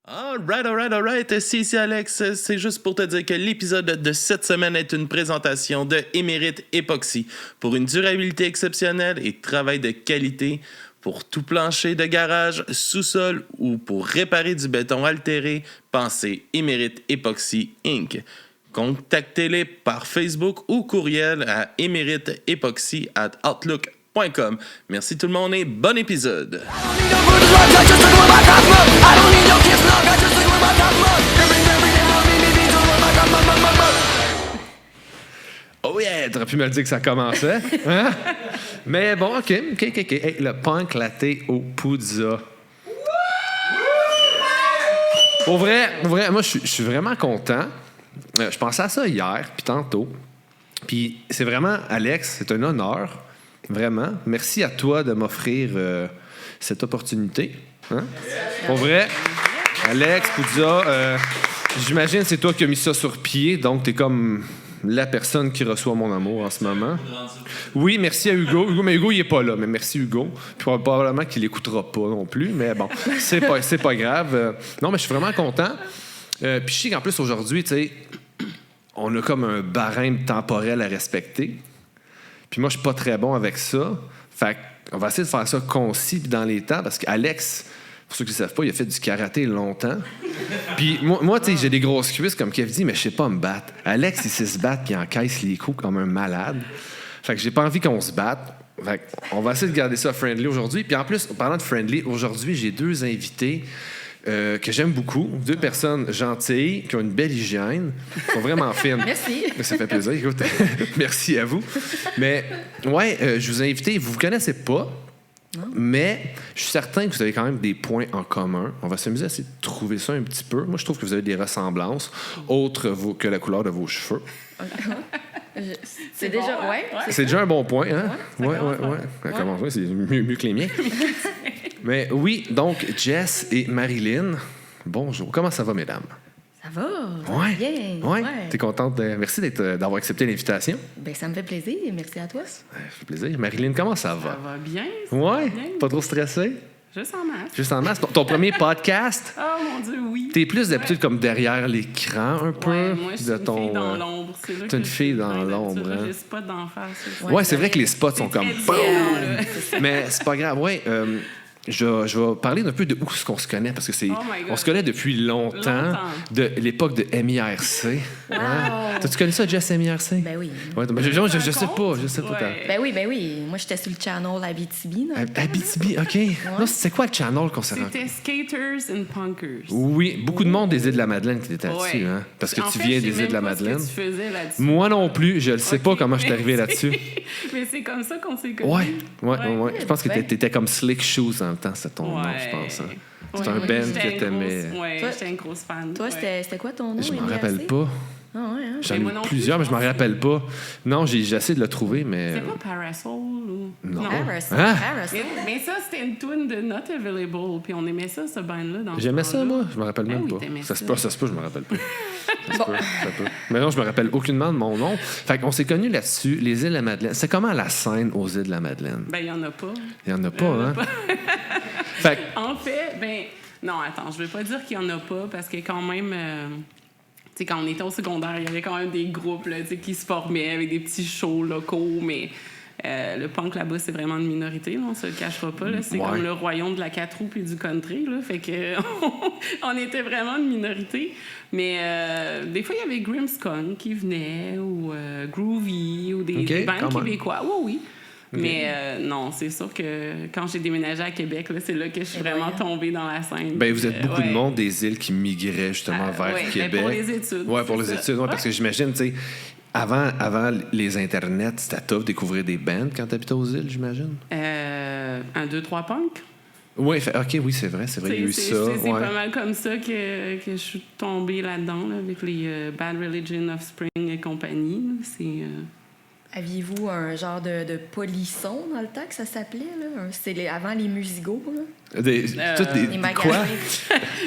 Alright. C'est ici Alex. C'est juste pour te dire que l'épisode de cette semaine est une présentation de Émérite Époxy. Pour une durabilité exceptionnelle et travail de qualité, pour tout plancher de garage, sous-sol ou pour réparer du béton altéré, pensez Émérite Époxy Inc. Contactez-les par Facebook ou courriel à emeriteepoxy@outlook.com. Merci tout le monde et bon épisode. Oh yeah, t'aurais pu me le dire que ça commençait. Hein? Mais bon, OK. Hey, le punk latte au puzza. Pour vrai, moi, je suis vraiment content. Je pensais à ça hier, puis tantôt. Puis c'est vraiment, Alex, c'est un honneur. Vraiment. Merci à toi de m'offrir cette opportunité. Hein? Pour vrai, Alex, puzza, j'imagine que c'est toi qui as mis ça sur pied, donc t'es comme la personne qui reçoit mon amour en ce moment. Oui, merci à Hugo. Mais Hugo, il n'est pas là, mais merci Hugo. Puis probablement qu'il l'écoutera pas non plus, mais bon, c'est pas grave. Non, mais je suis vraiment content. Puis je sais qu'en plus, aujourd'hui, tu sais, on a comme un barème temporel à respecter. Puis moi, je suis pas très bon avec ça. Fait qu'on va essayer de faire ça concis puis dans les temps, parce qu'Alex, pour ceux qui ne savent pas, il a fait du karaté longtemps. Puis moi tu sais, j'ai des grosses cuisses, comme Kev dit, mais je sais pas me battre. Alex, il sait se battre puis il encaisse les coups comme un malade. Fait que j'ai pas envie qu'on se batte. Fait qu'on va essayer de garder ça friendly aujourd'hui. Puis en plus, en parlant de friendly, aujourd'hui, j'ai deux invités que j'aime beaucoup. Deux personnes gentilles, qui ont une belle hygiène, qui sont vraiment fines. Merci. Ça fait plaisir. Écoute, merci à vous. Mais, ouais, je vous ai invité, vous ne vous connaissez pas, mais je suis certain que vous avez quand même des points en commun. On va s'amuser à essayer de trouver ça un petit peu. Moi, je trouve que vous avez des ressemblances, autres que la couleur de vos cheveux. C'est déjà, bon, ouais. C'est déjà un bon point, hein? Ouais. Comment ça? C'est mieux que les miens. Mais oui, donc, Jess et Marilyn, bonjour. Comment ça va, mesdames? Ça va? Ouais. Bien. Ouais. T'es contente? Merci d'avoir accepté l'invitation. Ben, ça me fait plaisir. Merci à toi. Ça fait plaisir. Marilyn, comment ça va? Ça va bien. Ouais. Bien. Pas trop stressé? Juste en masse. Juste en masse. Ton premier podcast? Oh mon Dieu, oui. T'es plus d'habitude comme derrière l'écran un peu? Ouais, moi, je suis de une ton, fille dans l'ombre. C'est là t'es une que fille je suis dans bien l'ombre, d'habitude, hein? J'ai spots d'en face. Ouais, c'est vrai que les spots sont comme... très différent, là. Mais c'est pas grave. Ouais, je vais parler un peu de où est-ce qu'on se connaît, parce que c'est Oh my God. on se connaît depuis longtemps. De l'époque de MIRC. Wow. T'as-tu connu ça, Jess, MIRC? Ben oui. Ouais, mais je sais pas. Ouais. Ben oui. Moi, j'étais sur le channel Abitibi. Là. Abitibi, OK. Non, c'est quoi le channel qu'on s'est rencontré? C'était Skaters and Punkers. Oui, beaucoup de monde des Îles-de-la-Madeleine qui était là-dessus, Ouais. hein? Parce que En tu fait, viens je sais des même Îles-de-la-Madeleine. pas ce que tu faisais là-dessus. Moi non plus, je ne sais pas Ok. comment je suis arrivé là-dessus. Mais c'est comme ça qu'on s'est connus. Ouais. Je pense que Ouais. t'étais comme Slick Shoes en même temps, c'était ton nom, je pense. Hein? C'est un band que t'aimais. Ouais, Toi- j'étais une grosse fan. Toi, ouais. c'était quoi ton nom? Je m'en MRC? rappelle pas. Ah ouais, hein? J'en ai Mais eu moi non plus, plusieurs, mais je m'en pense. rappelle pas. Non, j'ai essayé de le trouver, mais... C'est pas Parasol ou... Non. Parasol. Hein? Parasol. Mais ça, c'était une tune de Not Available, puis on aimait ça, ce band-là. Dans ce J'aimais ça, temps-là. moi. Je me rappelle Ben même oui, pas. t'aimais Ça se ça. peut, je me rappelle pas. Ça peut. Mais non, je me rappelle aucunement de mon nom. Fait qu'on s'est connus là-dessus, les Îles-de-la-Madeleine. C'est comment la scène aux Îles-de-la-Madeleine? Ben, il y en a pas. Il y en a pas, hein? Fait que- En fait, ben... Non, attends, je vais pas dire qu'il y en a pas, parce que quand même... tu sais, quand on était au secondaire, il y avait quand même des groupes là, tu sais, qui se formaient avec des petits shows locaux, mais le punk là-bas, c'est vraiment une minorité, là, on se le cachera pas. Là. C'est Ouais. comme le royaume de la 4 roues puis du country. Là, fait que on était vraiment une minorité. Mais des fois, il y avait Grimmskong qui venait, ou Groovy, ou des Ok, bands quand même. québécois. Oui. Mais non, c'est sûr que quand j'ai déménagé à Québec, là, c'est là que je suis vraiment tombée dans la scène. Ben, vous êtes beaucoup de ouais. monde des îles qui migraient justement vers ouais, Québec. ben, pour les études. Ouais, pour c'est les ça. études. Ouais, parce que j'imagine, tu sais, avant les internets, c'était tough de découvrir des bands quand t'habitais aux îles, j'imagine. 1, 2, 3 punk. Oui, OK, c'est vrai, il y a eu ça. C'est Ouais. pas mal comme ça que je suis tombée là-dedans, là, avec les Bad Religion of Spring et compagnie. Là. C'est... Aviez-vous un genre de polisson dans le temps que ça s'appelait? Là? C'est avant les musicaux, là? Toutes des Les quoi? magasins.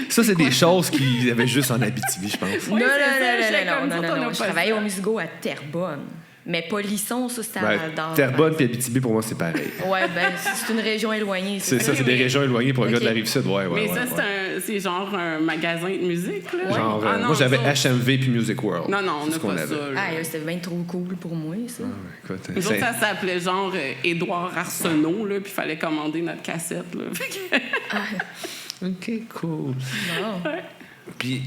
Ça, c'est des choses qu'il y avait juste en Abitibi, je pense. Oui, c'est ça, j'étais Non. comme ça, t'en as Je pas travaillais ça. au musigo à Terrebonne. Mais Polisson, ça, c'était à Ben, Val-d'Or. Terrebonne et Abitibi, pour moi, c'est pareil. Ouais, ben, c'est une région éloignée. C'est ça, Ok, c'est des mais- régions éloignées pour un gars de la Ok. Rive-Sud. Ouais, Mais ouais, ça, ouais. c'est genre un magasin de musique, là. Genre, Ah non, moi, j'avais ça- HMV puis Music World. Non, non, on C'est n'a ce qu'on pas avait. ça, là. Ah, c'était bien trop cool pour moi, ça. Écoute, Nous autres, ça s'appelait genre Édouard Arsenault, là, puis il fallait commander notre cassette, là. Fait que- OK, cool. Non. Puis,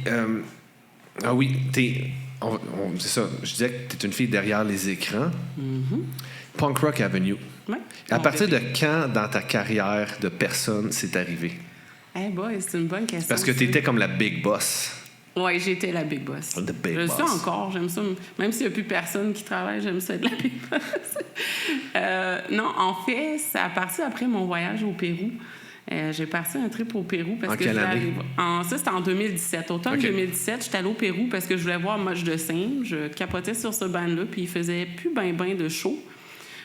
ah oui, c'est ça. Je disais que t'es une fille derrière les écrans. Punk Rock Avenue. Ouais. À Mon partir bébé. de quand dans ta carrière de personne c'est arrivé? Eh boy, c'est une bonne question. Parce que ça. t'étais comme la big boss. Ouais, j'étais la big boss. The big je le suis boss. encore, j'aime ça. Même s'il n'y a plus personne qui travaille, j'aime ça être la big boss. Non, en fait, ça a parti après mon voyage au Pérou. J'ai parti un trip au Pérou parce En que quelle je voulais année? ça, c'était en 2017. Automne Ok. 2017, j'étais allée au Pérou parce que je voulais voir Moche de Singe. Je capotais sur ce band-là, puis il faisait plus ben de show.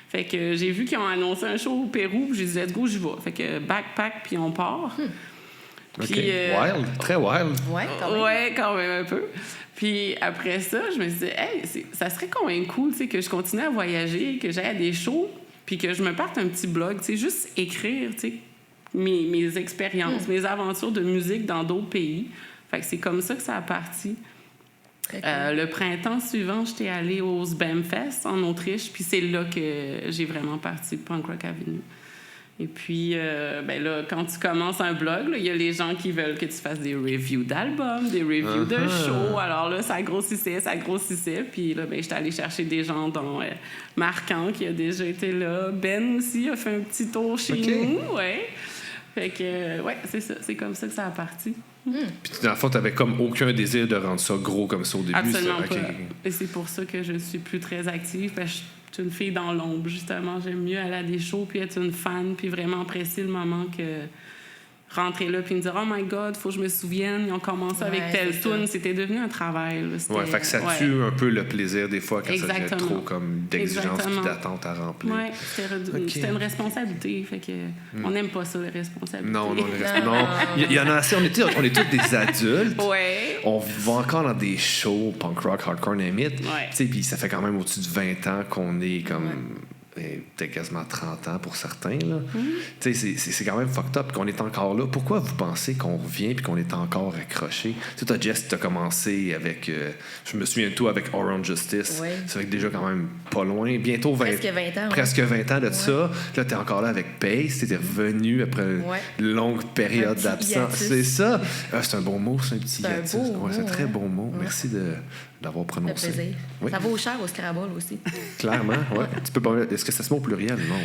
Fait que j'ai vu qu'ils ont annoncé un show au Pérou, puis j'ai dit « Let's go, j'y vais ». Fait que backpack, puis on part. OK. Puis, Wild, très wild. Ouais, quand même. Ouais, quand même un peu. Puis après ça, je me disais, hey, ça serait quand même cool, tu sais, que je continue à voyager, que j'aille à des shows, puis que je me parte un petit blog, tu sais, juste écrire, tu sais, mes expériences, mes aventures de musique dans d'autres pays. Fait que c'est comme ça que ça a parti. Très cool. Le printemps suivant, j'étais allée au Sbemfest en Autriche, puis c'est là que j'ai vraiment parti de Punk Rock Avenue. Et puis, ben là, quand tu commences un blog, il y a les gens qui veulent que tu fasses des reviews d'albums, des reviews de shows. Alors là, ça grossissait. Puis là, ben, j'étais allée chercher des gens dont Marquand, qui a déjà été là. Ben aussi a fait un petit tour chez OK. nous. Ouais. Fait que, ouais, c'est ça. C'est comme ça que ça a parti. Puis dans le fond, t'avais comme aucun désir de rendre ça gros comme ça au début. Absolument ça? pas. OK. Et c'est pour ça que je suis plus très active. Parce que je suis une fille dans l'ombre, justement. J'aime mieux aller à des shows puis être une fan puis vraiment apprécier le moment que rentrer là puis me dire « Oh my God, faut que je me souvienne. Ils ont commencé Ouais, avec telle c'est ça. tune. » C'était devenu un travail. Là. C'était- Ouais, fait que ça ouais. tue un peu le plaisir des fois quand ça devient Exactement. trop comme d'exigence Exactement. puis d'attente à remplir. Ouais, Ok. c'était une responsabilité. Fait que on n'aime pas ça, les responsabilités. Non, non. Il y en a assez. On est tous des adultes. Ouais. On va encore dans des shows, punk rock, hardcore, name it. Ouais. Tu sais, puis ça fait quand même au-dessus de 20 ans qu'on est comme... peut-être quasiment 30 ans pour certains. Là. Tu sais, c'est quand même fucked up qu'on est encore là. Pourquoi vous pensez qu'on revient puis qu'on est encore accroché? Tu sais, toi, Jess, tu as commencé avec... je me souviens de toi avec Orange Justice. Ouais. C'est vrai que déjà quand même pas loin. Bientôt 20... Presque 20 ans, ouais. Presque 20 ans de ça. Là, tu es encore là avec Pace. Tu es revenu après une longue période Un petit d'absence. hiatus. C'est ça. Ah, c'est un bon mot, c'est un petit C'est un hiatus. beau Ouais, c'est un mot, très hein. bon mot. Ouais. Merci d'avoir Ça fait prononcé. plaisir. Oui. Ça vaut cher au Scrabble aussi. Clairement, ouais. Tu peux pas... Est-ce que ça se met au pluriel? Non,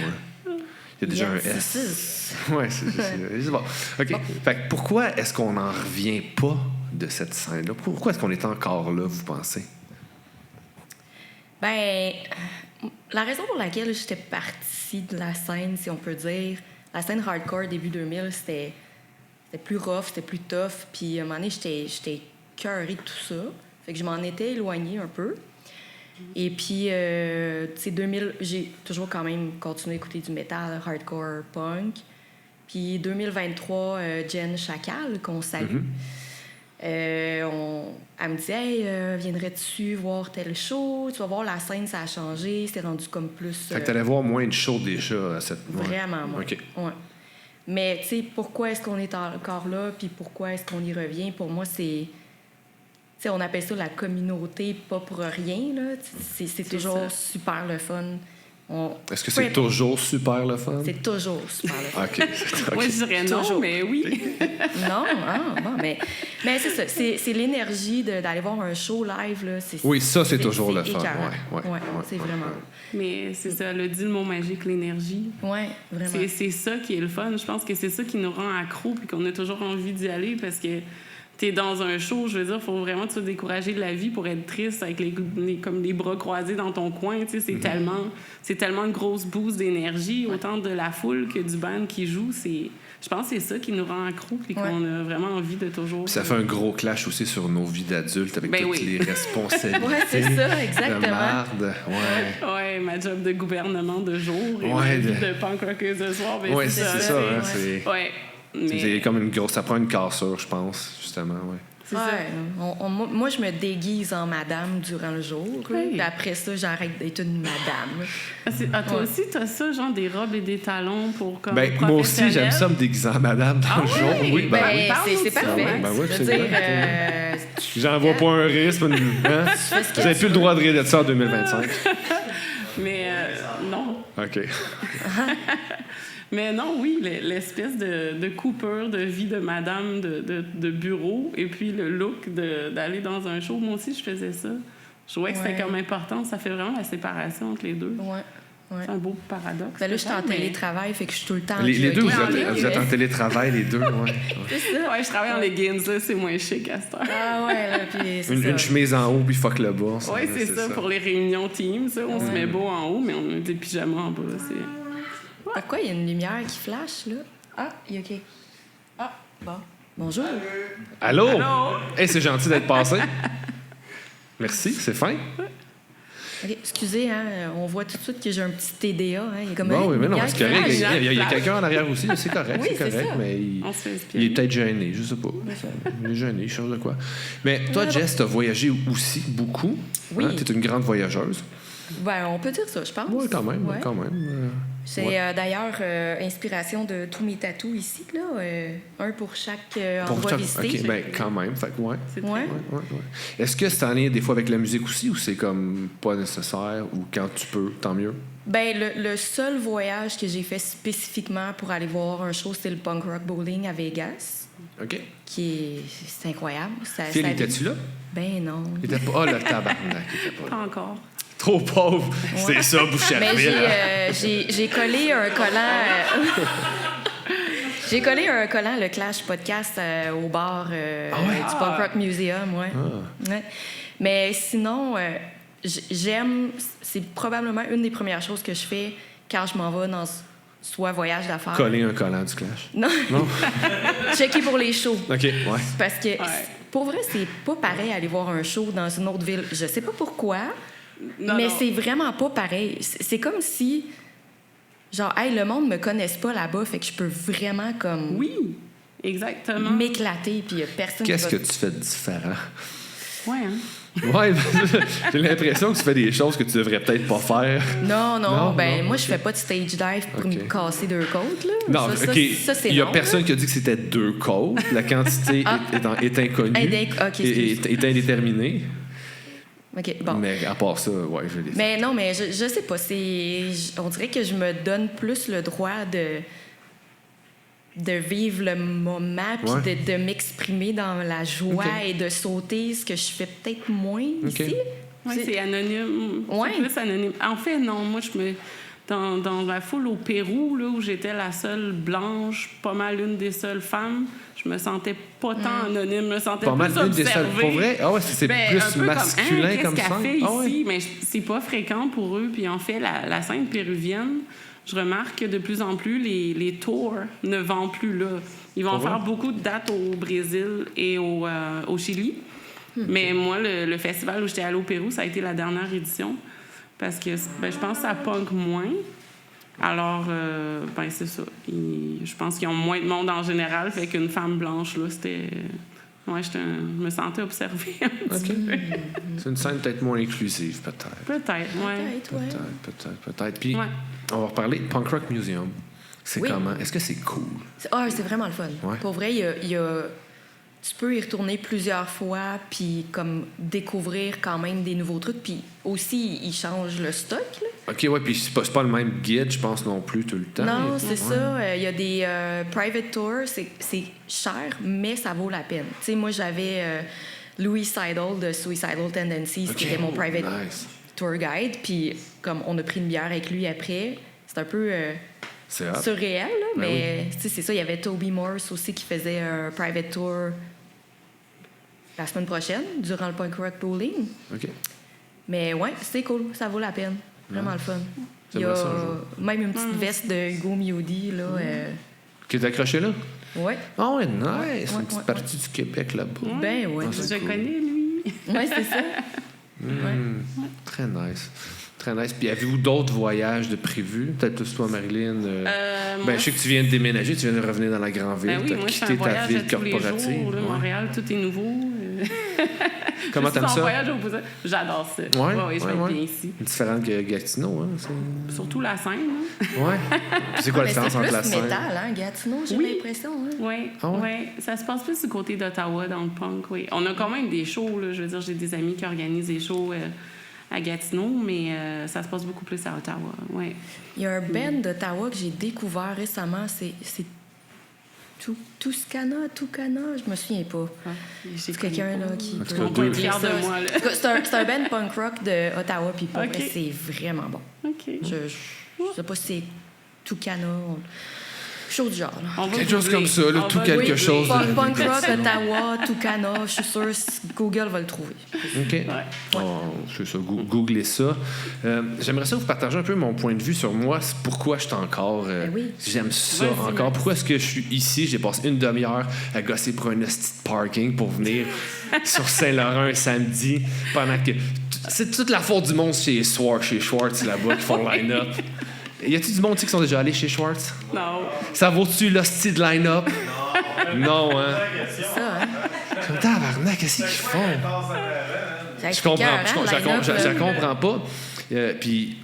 ouais. Il y a déjà un S. Ouais, c'est bon. OK. Fait que pourquoi est-ce qu'on n'en revient pas de cette scène-là? Pourquoi est-ce qu'on est encore là, vous pensez? Ben, la raison pour laquelle j'étais partie de la scène, si on peut dire, la scène hardcore début 2000, c'était plus rough, c'était plus tough. Puis à un moment donné, j'étais écœurée de tout ça. Fait que je m'en étais éloignée un peu. Et puis, tu sais, 2000, j'ai toujours quand même continué à écouter du métal, hardcore, punk. Puis 2023, Jen Chacal, qu'on salue, elle me dit « Hey, viendrais-tu voir tel show? Tu vas voir, la scène, ça a changé. C'était rendu comme plus... Fait que t'allais voir moins de shows déjà à cette... Vraiment moins. OK. Ouais. Mais, tu sais, pourquoi est-ce qu'on est encore là? Puis pourquoi est-ce qu'on y revient? Pour moi, c'est... Tu sais, on appelle ça la communauté, pas pour rien, là. C'est toujours ça. super le fun. Est-ce que c'est toujours super le fun? C'est toujours super le fun. OK. Moi, je dirais non, Toujours. mais oui. Non, non, mais c'est ça. C'est l'énergie d'aller voir un show live, là. Oui, ça, c'est toujours le fun. écœurant. Ouais, c'est vraiment... Mais c'est ça, le dit le mot magique, l'énergie. Ouais, vraiment. C'est ça qui est le fun. Je pense que c'est ça qui nous rend accro puis qu'on a toujours envie d'y aller parce que t'es dans un show, je veux dire, faut vraiment te décourager de la vie pour être triste avec comme les bras croisés dans ton coin. Tu sais, c'est tellement une grosse boost d'énergie, autant de la foule que du band qui joue. Je pense que c'est ça qui nous rend accro puis qu'on a vraiment envie de toujours... Puis ça fait un gros clash aussi sur nos vies d'adultes avec Ben toutes oui. les responsabilités. Ouais, c'est ça, De exactement. marde. Ouais. Ouais, ma job de gouvernement de jour et Ouais, ma vie de- de punk rockeuse de soir. Ben Ouais, c'est c'est ça. Hein, ouais. c'est... Ouais. C'est comme une grosse... Ça prend une cassure, je pense, justement, ouais. C'est ça. Moi, je me déguise en madame durant le jour. Oui. Puis après ça, j'arrête d'être une madame. Toi aussi, t'as ça, genre des robes et des talons pour comme Ben, moi aussi, j'aime ça me déguiser en madame dans le jour. Oui, Ben, parle-nous c'est de ça, parfait. ouais. Ben oui, Je veux c'est dire, J'en vois pas un risque. Hein? ce que Vous n'avez tu plus le droit de rire de ça en 2025. Mais non. OK. Mais non, oui, l'espèce de coupure de vie de madame de bureau et puis le look d'aller dans un show. Moi aussi, je faisais ça. Je trouvais que c'était comme important. Ça fait vraiment la séparation entre les deux. Ouais. C'est un beau paradoxe. Ben là, je suis en peut-être, mais- télétravail, fait que je suis tout le temps... Les deux, jogging. vous êtes en télétravail, les deux, ouais. C'est ça. Ouais, je travaille en leggings, là, c'est moins chic à cette heure. Ah ouais, là, puis c'est ça. Une chemise en haut, puis fuck le bas. Oui, c'est ça, pour les réunions Teams. On se met beau en haut, mais on a des pyjamas en bas. Pourquoi il y a une lumière qui flash, là? Ah, OK. Ah, bon. Bonjour. Allô? Allô? Hey, c'est gentil d'être passé. Merci, c'est fin. OK, excusez, hein, on voit tout de suite que j'ai un petit TDA. Hein. Il y a comme Bon, une oui, mais non, lumière c'est qui correct. flash. Il y a quelqu'un en arrière aussi, c'est correct, Oui, c'est c'est correct, ça. mais On se fait il est espionner. peut-être gêné, je sais pas. Il est gêné, il cherche de quoi. Mais toi, Jess, t'as voyagé aussi beaucoup. Oui. Hein? T'es une grande voyageuse. Ben, on peut dire ça, je pense. Oui, quand même, Ouais. quand même. C'est Ouais. D'ailleurs inspiration de tous mes tatous ici, là. Un pour chaque endroit chaque- visité. OK, ben quand même, fait que ouais. C'est Ouais. Ouais. Est-ce que c'est en lien des fois avec la musique aussi ou c'est comme pas nécessaire ou quand tu peux, tant mieux? Ben, le seul voyage que j'ai fait spécifiquement pour aller voir un show, c'est le Punk Rock Bowling à Vegas, OK. c'est incroyable. Phil, étais-tu là? Ben non. Il était pas... Ah, le tabarnak, il était pas là. Pas encore. Trop pauvre. C'est ça, Mais Boucherville. j'ai collé un collant... J'ai collé un collant, le Clash Podcast, au bar du Punk Rock Museum, ouais. Ouais. Mais sinon, j'aime... C'est probablement une des premières choses que je fais quand je m'en vais dans soit voyage d'affaires. Coller un collant du Clash. Non. Non? Checker pour les shows. OK, ouais. Parce que, pour vrai, c'est pas pareil aller voir un show dans une autre ville. Je sais pas pourquoi, mais non. c'est vraiment pas pareil. C'est comme si, genre, hey, le monde me connaisse pas là-bas, fait que je peux vraiment, comme, Oui, exactement. m'éclater, puis y a personne Qu'est-ce qui que va... tu fais de différent? Ouais, hein? Ouais, j'ai l'impression que tu fais des choses que tu devrais peut-être pas faire. Non, Non, ben, non, moi, ok. je fais pas de stage dive pour Ok. me casser 2 côtes, là. Non, ça, OK. ça, c'est Il y a non, personne là. qui a dit que c'était 2 côtes. La quantité est inconnue. OK, excuse. est indéterminée. OK, bon. Mais à part ça, ouais, je l'ai. Mais non, mais je sais pas. On dirait que je me donne plus le droit de vivre le moment puis Ouais. de m'exprimer dans la joie OK. et de sauter, ce que je fais peut-être moins OK. ici. Ouais, c'est anonyme. Ouais. C'est plus anonyme. En fait, non, moi, dans la foule au Pérou, là, où j'étais la seule blanche, pas mal une des seules femmes, je me sentais pas tant anonyme, je me sentais Pas mal plus une des seules. observée. Pour vrai? Ah ouais, c'est Ben, un plus peu masculin qu'est-ce comme qu'elle ça. fait Ah ouais. ici? Mais c'est pas fréquent pour eux. Puis en fait, la scène péruvienne, je remarque que de plus en plus, les tours ne vendent plus là. Ils vont Pour faire vrai? beaucoup de dates au Brésil et au Chili. Mais moi, le festival où j'étais allée au Pérou, ça a été la dernière édition. Parce que je pense que ça punk moins. Alors, ben c'est ça. Je pense qu'ils ont moins de monde en général. Fait qu'une femme blanche, là, c'était... Ouais, je me sentais observée un petit peu. C'est une scène peut-être moins inclusive, peut-être. Peut-être, ouais. Peut-être, ouais. Peut-être. Puis, Ouais. on va reparler de Punk Rock Museum. C'est Oui. comment? Est-ce que c'est cool? C'est vraiment le fun. Ouais. Pour vrai, tu peux y retourner plusieurs fois puis comme découvrir quand même des nouveaux trucs. Puis aussi, ils changent le stock, là. OK, ouais, puis c'est pas le même guide, je pense, non plus, tout le temps. Non, Ouais. c'est ça. Il y a des private tours. C'est cher, mais ça vaut la peine. Tu sais, moi, j'avais Louis Seidel de Suicidal Tendencies, OK. qui était mon private Nice. tour guide. Puis, comme on a pris une bière avec lui après, c'est un peu C'est hot. surréel, là, Ben mais tu sais, c'est ça. Il y avait Toby Morse aussi qui faisait un private tour la semaine prochaine, durant le Punk Rock Bowling. OK. Mais ouais, c'est cool. Ça vaut la peine. Vraiment le fun. Il y J'aimerais a ça un jour. même une petite veste de Hugo Miodi, là. Qui est accroché là? Ouais. Ah ouais, nice. Ouais, Une petite ouais, partie du Québec là-bas. Ben ouais. Ah, c'est Je cool. connais, lui. Ouais, c'est ça. Très nice. Très nice. Puis avez-vous d'autres voyages de prévus? Peut-être plus toi, Marilyn. moi, je sais que tu viens de déménager, tu viens de revenir dans la grande ville. Ben oui, tu as moi, je fais un quitté ta voyage ville à tous les corporative. jours. Là, Ouais. Montréal, tout est nouveau. Comment t'aimes ça? Voyage au Brésil. J'adore ça. Je vais être bien ici. Différent que Gatineau, hein? Surtout la scène. Hein? Ouais. Puis c'est quoi la Mais c'est différence entre la plus scène? métal, hein, Gatineau, j'ai l'impression. Hein. Oui, Ah ouais? ouais. Ça se passe plus du côté d'Ottawa dans le punk, oui. On a quand même des shows, là. Je veux dire, j'ai des amis qui organisent des shows à Gatineau, mais ça se passe beaucoup plus à Ottawa, oui. Il y a un band d'Ottawa que j'ai découvert récemment, c'est Tucana, je me souviens pas. C'est quelqu'un là qui En tout peut cas, On peut être deux. fiers ça. de moi, là. En tout cas, c'est un band punk rock d'Ottawa, puis pour Ok. vrai, c'est vraiment bon. OK. Je sais pas si c'est Tucana, chose du genre. Là. On va Quelque chose googler. comme ça, là, On tout va quelque googler. chose. Punk rock, Ottawa, Tucana, je suis sûre Google va le trouver. OK. C'est ça, googlez ça. J'aimerais ça vous partager un peu mon point de vue sur moi. C'est pourquoi je suis encore... oui. J'aime ça Vas-y, encore. Max. Pourquoi est-ce que je suis ici? J'ai passé une demi-heure à gosser pour un hostie de parking pour venir sur Saint-Laurent un samedi pendant que... C'est toute la faute du monde chez Schwartz là-bas qui font line-up. Y a-t-il du monde ici qui sont déjà allés chez Schwartz? Non. Ça vaut-tu l'hostie de line-up? Non, hein? C'est ça, hein? Comme tabarnak, qu'est-ce qu'ils font? Je comprends pas. Puis,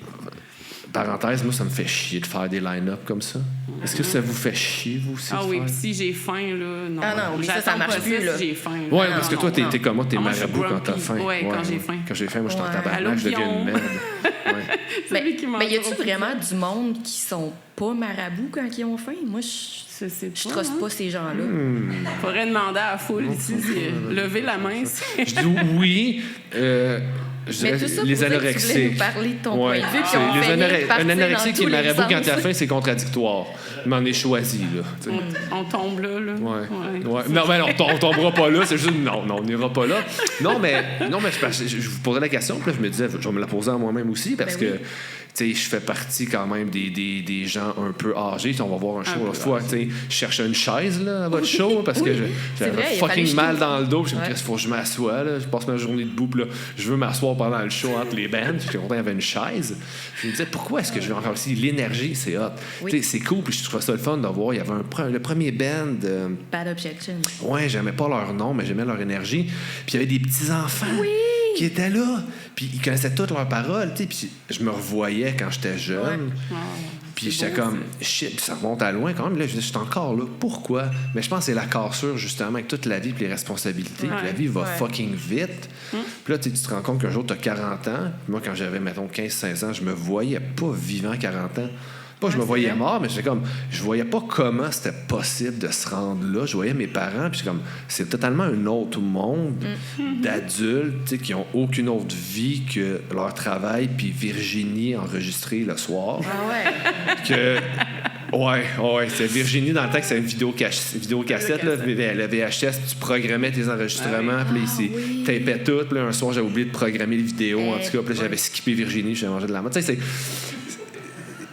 parenthèse, moi, ça me fait chier de faire des line-up comme ça. Est-ce que ça vous fait chier, vous aussi? Ah de oui, faire? puis si j'ai faim, là, non. Ah non, oui, ça J'attends marche pas plus, là. si j'ai faim. là. Ouais, Non, parce que non, toi, non. t'es comment? T'es Ah, moi, je suis marabout quand t'as grumpy. faim. Ouais, quand j'ai faim. Quand j'ai faim, moi, je suis en Ouais. tabarnak, je deviens une merde. Ouais. C'est lui qui Mais y mange a-tu vraiment du monde qui sont pas marabouts quand ils ont faim? Moi, Je sais je pas. trosse hein. pas ces gens-là. Faudrait demander à la foule ici, lever la main. Je dis oui. Je Mais dirais tout ça pour les dire que tu voulais anorexiques. nous parler de ton Ouais. point de vue, puis C'est on les fait rien partir un anorexique dans qui est tous les marabout quand sens. t'as faim, c'est contradictoire. Mais on est choisi, là. tu sais. On tombe là. Ouais. Non, mais on tombera pas là. C'est juste non, on n'ira pas là. Non, mais je vous posais la question, puis là, je me disais, je vais me la poser à moi-même aussi, parce Ben que tu sais, je fais partie quand même des gens un peu âgés. On va voir un show l'autre fois. Tu sais, je cherche une chaise là, à votre show parce que vrai, j'avais il a fallu fucking que mal je dans le dos. Je me Ouais. dis, il faut que je m'assoie. Là. Je passe ma journée debout. Puis là, je veux m'asseoir pendant le show entre les bands. J'étais content, il y avait une chaise. Je me disais, pourquoi est-ce que je vais encore aussi? L'énergie, c'est hot. Oui. Tu sais, c'est cool. Puis je trouve ça le fun de voir. Il y avait le premier band. Bad Objection. Ouais, j'aimais pas leur nom, mais j'aimais leur énergie. Puis il y avait des petits-enfants qui étaient là. Puis ils connaissaient toutes leurs paroles, tu sais. Puis je me revoyais quand j'étais jeune. Puis j'étais comme, shit, ça remonte à loin quand même. Là, je suis encore là. Pourquoi? Mais je pense que c'est la cassure, justement, avec toute la vie et les responsabilités. Puis la vie va fucking vite. Puis là, tu te rends compte qu'un jour, tu as 40 ans. Puis moi, quand j'avais, mettons, 15-16 ans, je me voyais pas vivant 40 ans. Pas je me voyais mort, mais j'étais comme, je voyais pas comment c'était possible de se rendre là. Je voyais mes parents, puis comme, c'est totalement un autre monde d'adultes, tu sais, qui ont aucune autre vie que leur travail, puis Virginie enregistrée le soir. Ah ouais. Que ouais, c'est Virginie dans le temps que c'est une vidéocassette, là, le VHS, tu programmais tes enregistrements, puis là, il tapait tout. Puis là, un soir, j'avais oublié de programmer les vidéos, en tout cas, puis là, j'avais skippé Virginie, j'avais mangé de la merde. Tu sais,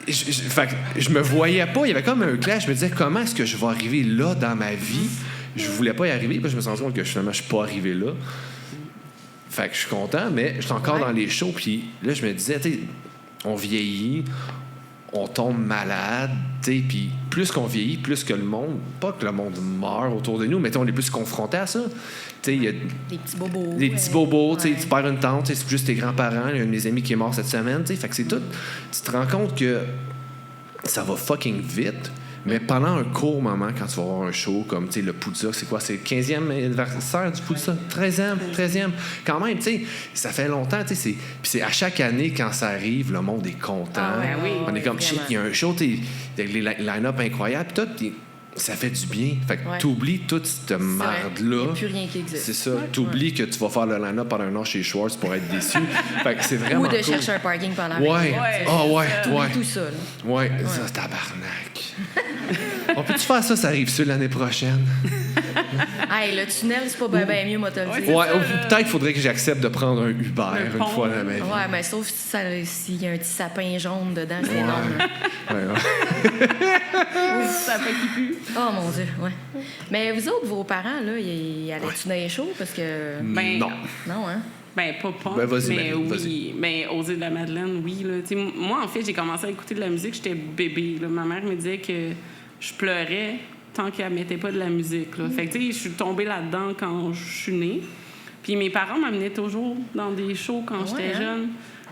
fait que je me voyais pas, il y avait comme un clash. Je me disais, comment est-ce que je vais arriver là dans ma vie? Je voulais pas y arriver, puis je me suis rendu compte que finalement, je suis pas arrivé là. Fait que je suis content, mais je suis encore dans les shows, puis là, je me disais, tu sais, on vieillit, on tombe malade, tu sais, puis plus qu'on vieillit, plus que le monde, pas que le monde meurt autour de nous, mais on est plus confrontés à ça. Tu sais, il y a Des petits bobos. des petits bobos, tu sais, tu perds une tante, c'est juste tes grands-parents, il y a un de mes amis qui est mort cette semaine, tu sais, fait que c'est tout. Tu te rends compte que ça va fucking vite, mais pendant un court moment, quand tu vas voir un show comme, tu sais, le Poudza, c'est quoi? C'est le 15e anniversaire du Poudza? 13e. Quand même, tu sais, ça fait longtemps, tu sais. Puis c'est à chaque année, quand ça arrive, le monde est content. Ah ouais, oui, On est comme, shit, vraiment. il y a un show, tu sais, les line-up incroyables, puis tout, puis ça fait du bien. Fait que t'oublies toute cette Il marde-là. n'y a plus rien qui existe. C'est ça. T'oublies que tu vas faire le line-up pendant un an chez Schwartz pour être déçu. Fait que c'est vraiment Ou de cool. chercher un parking pendant 20 Ouais. minutes. Ah ouais, T'oublies ouais. tout ça. Là. Ouais, ça, tabarnak. On peut-tu faire ça arrive sur l'année prochaine? Hey, le tunnel, c'est pas bien mieux, moi, te le Ouais, dire. Ouais, ça, ou là. peut-être qu'il faudrait que j'accepte de prendre un Uber Le une pont. fois dans ma vie. Ouais, mais sauf s'il y a un petit sapin jaune dedans, c'est Ouais. énorme. Là. Ouais. Ça fait qu'il pue. Oh mon Dieu, ouais. Mais vous autres, vos parents, là, ils allaient-tu dans les shows? Parce que. Ben, Non. Non, hein? Ben, pas punk, Ben, vas-y, mais Marie, oui. Ben, aux îles de la Madeleine, oui. Là. Tu sais, moi, en fait, j'ai commencé à écouter de la musique, j'étais bébé. Là. Ma mère me disait que je pleurais tant qu'elle mettait pas de la musique. Là. Fait que, tu sais, je suis tombée là-dedans quand je suis née. Puis mes parents m'amenaient toujours dans des shows quand j'étais hein? jeune.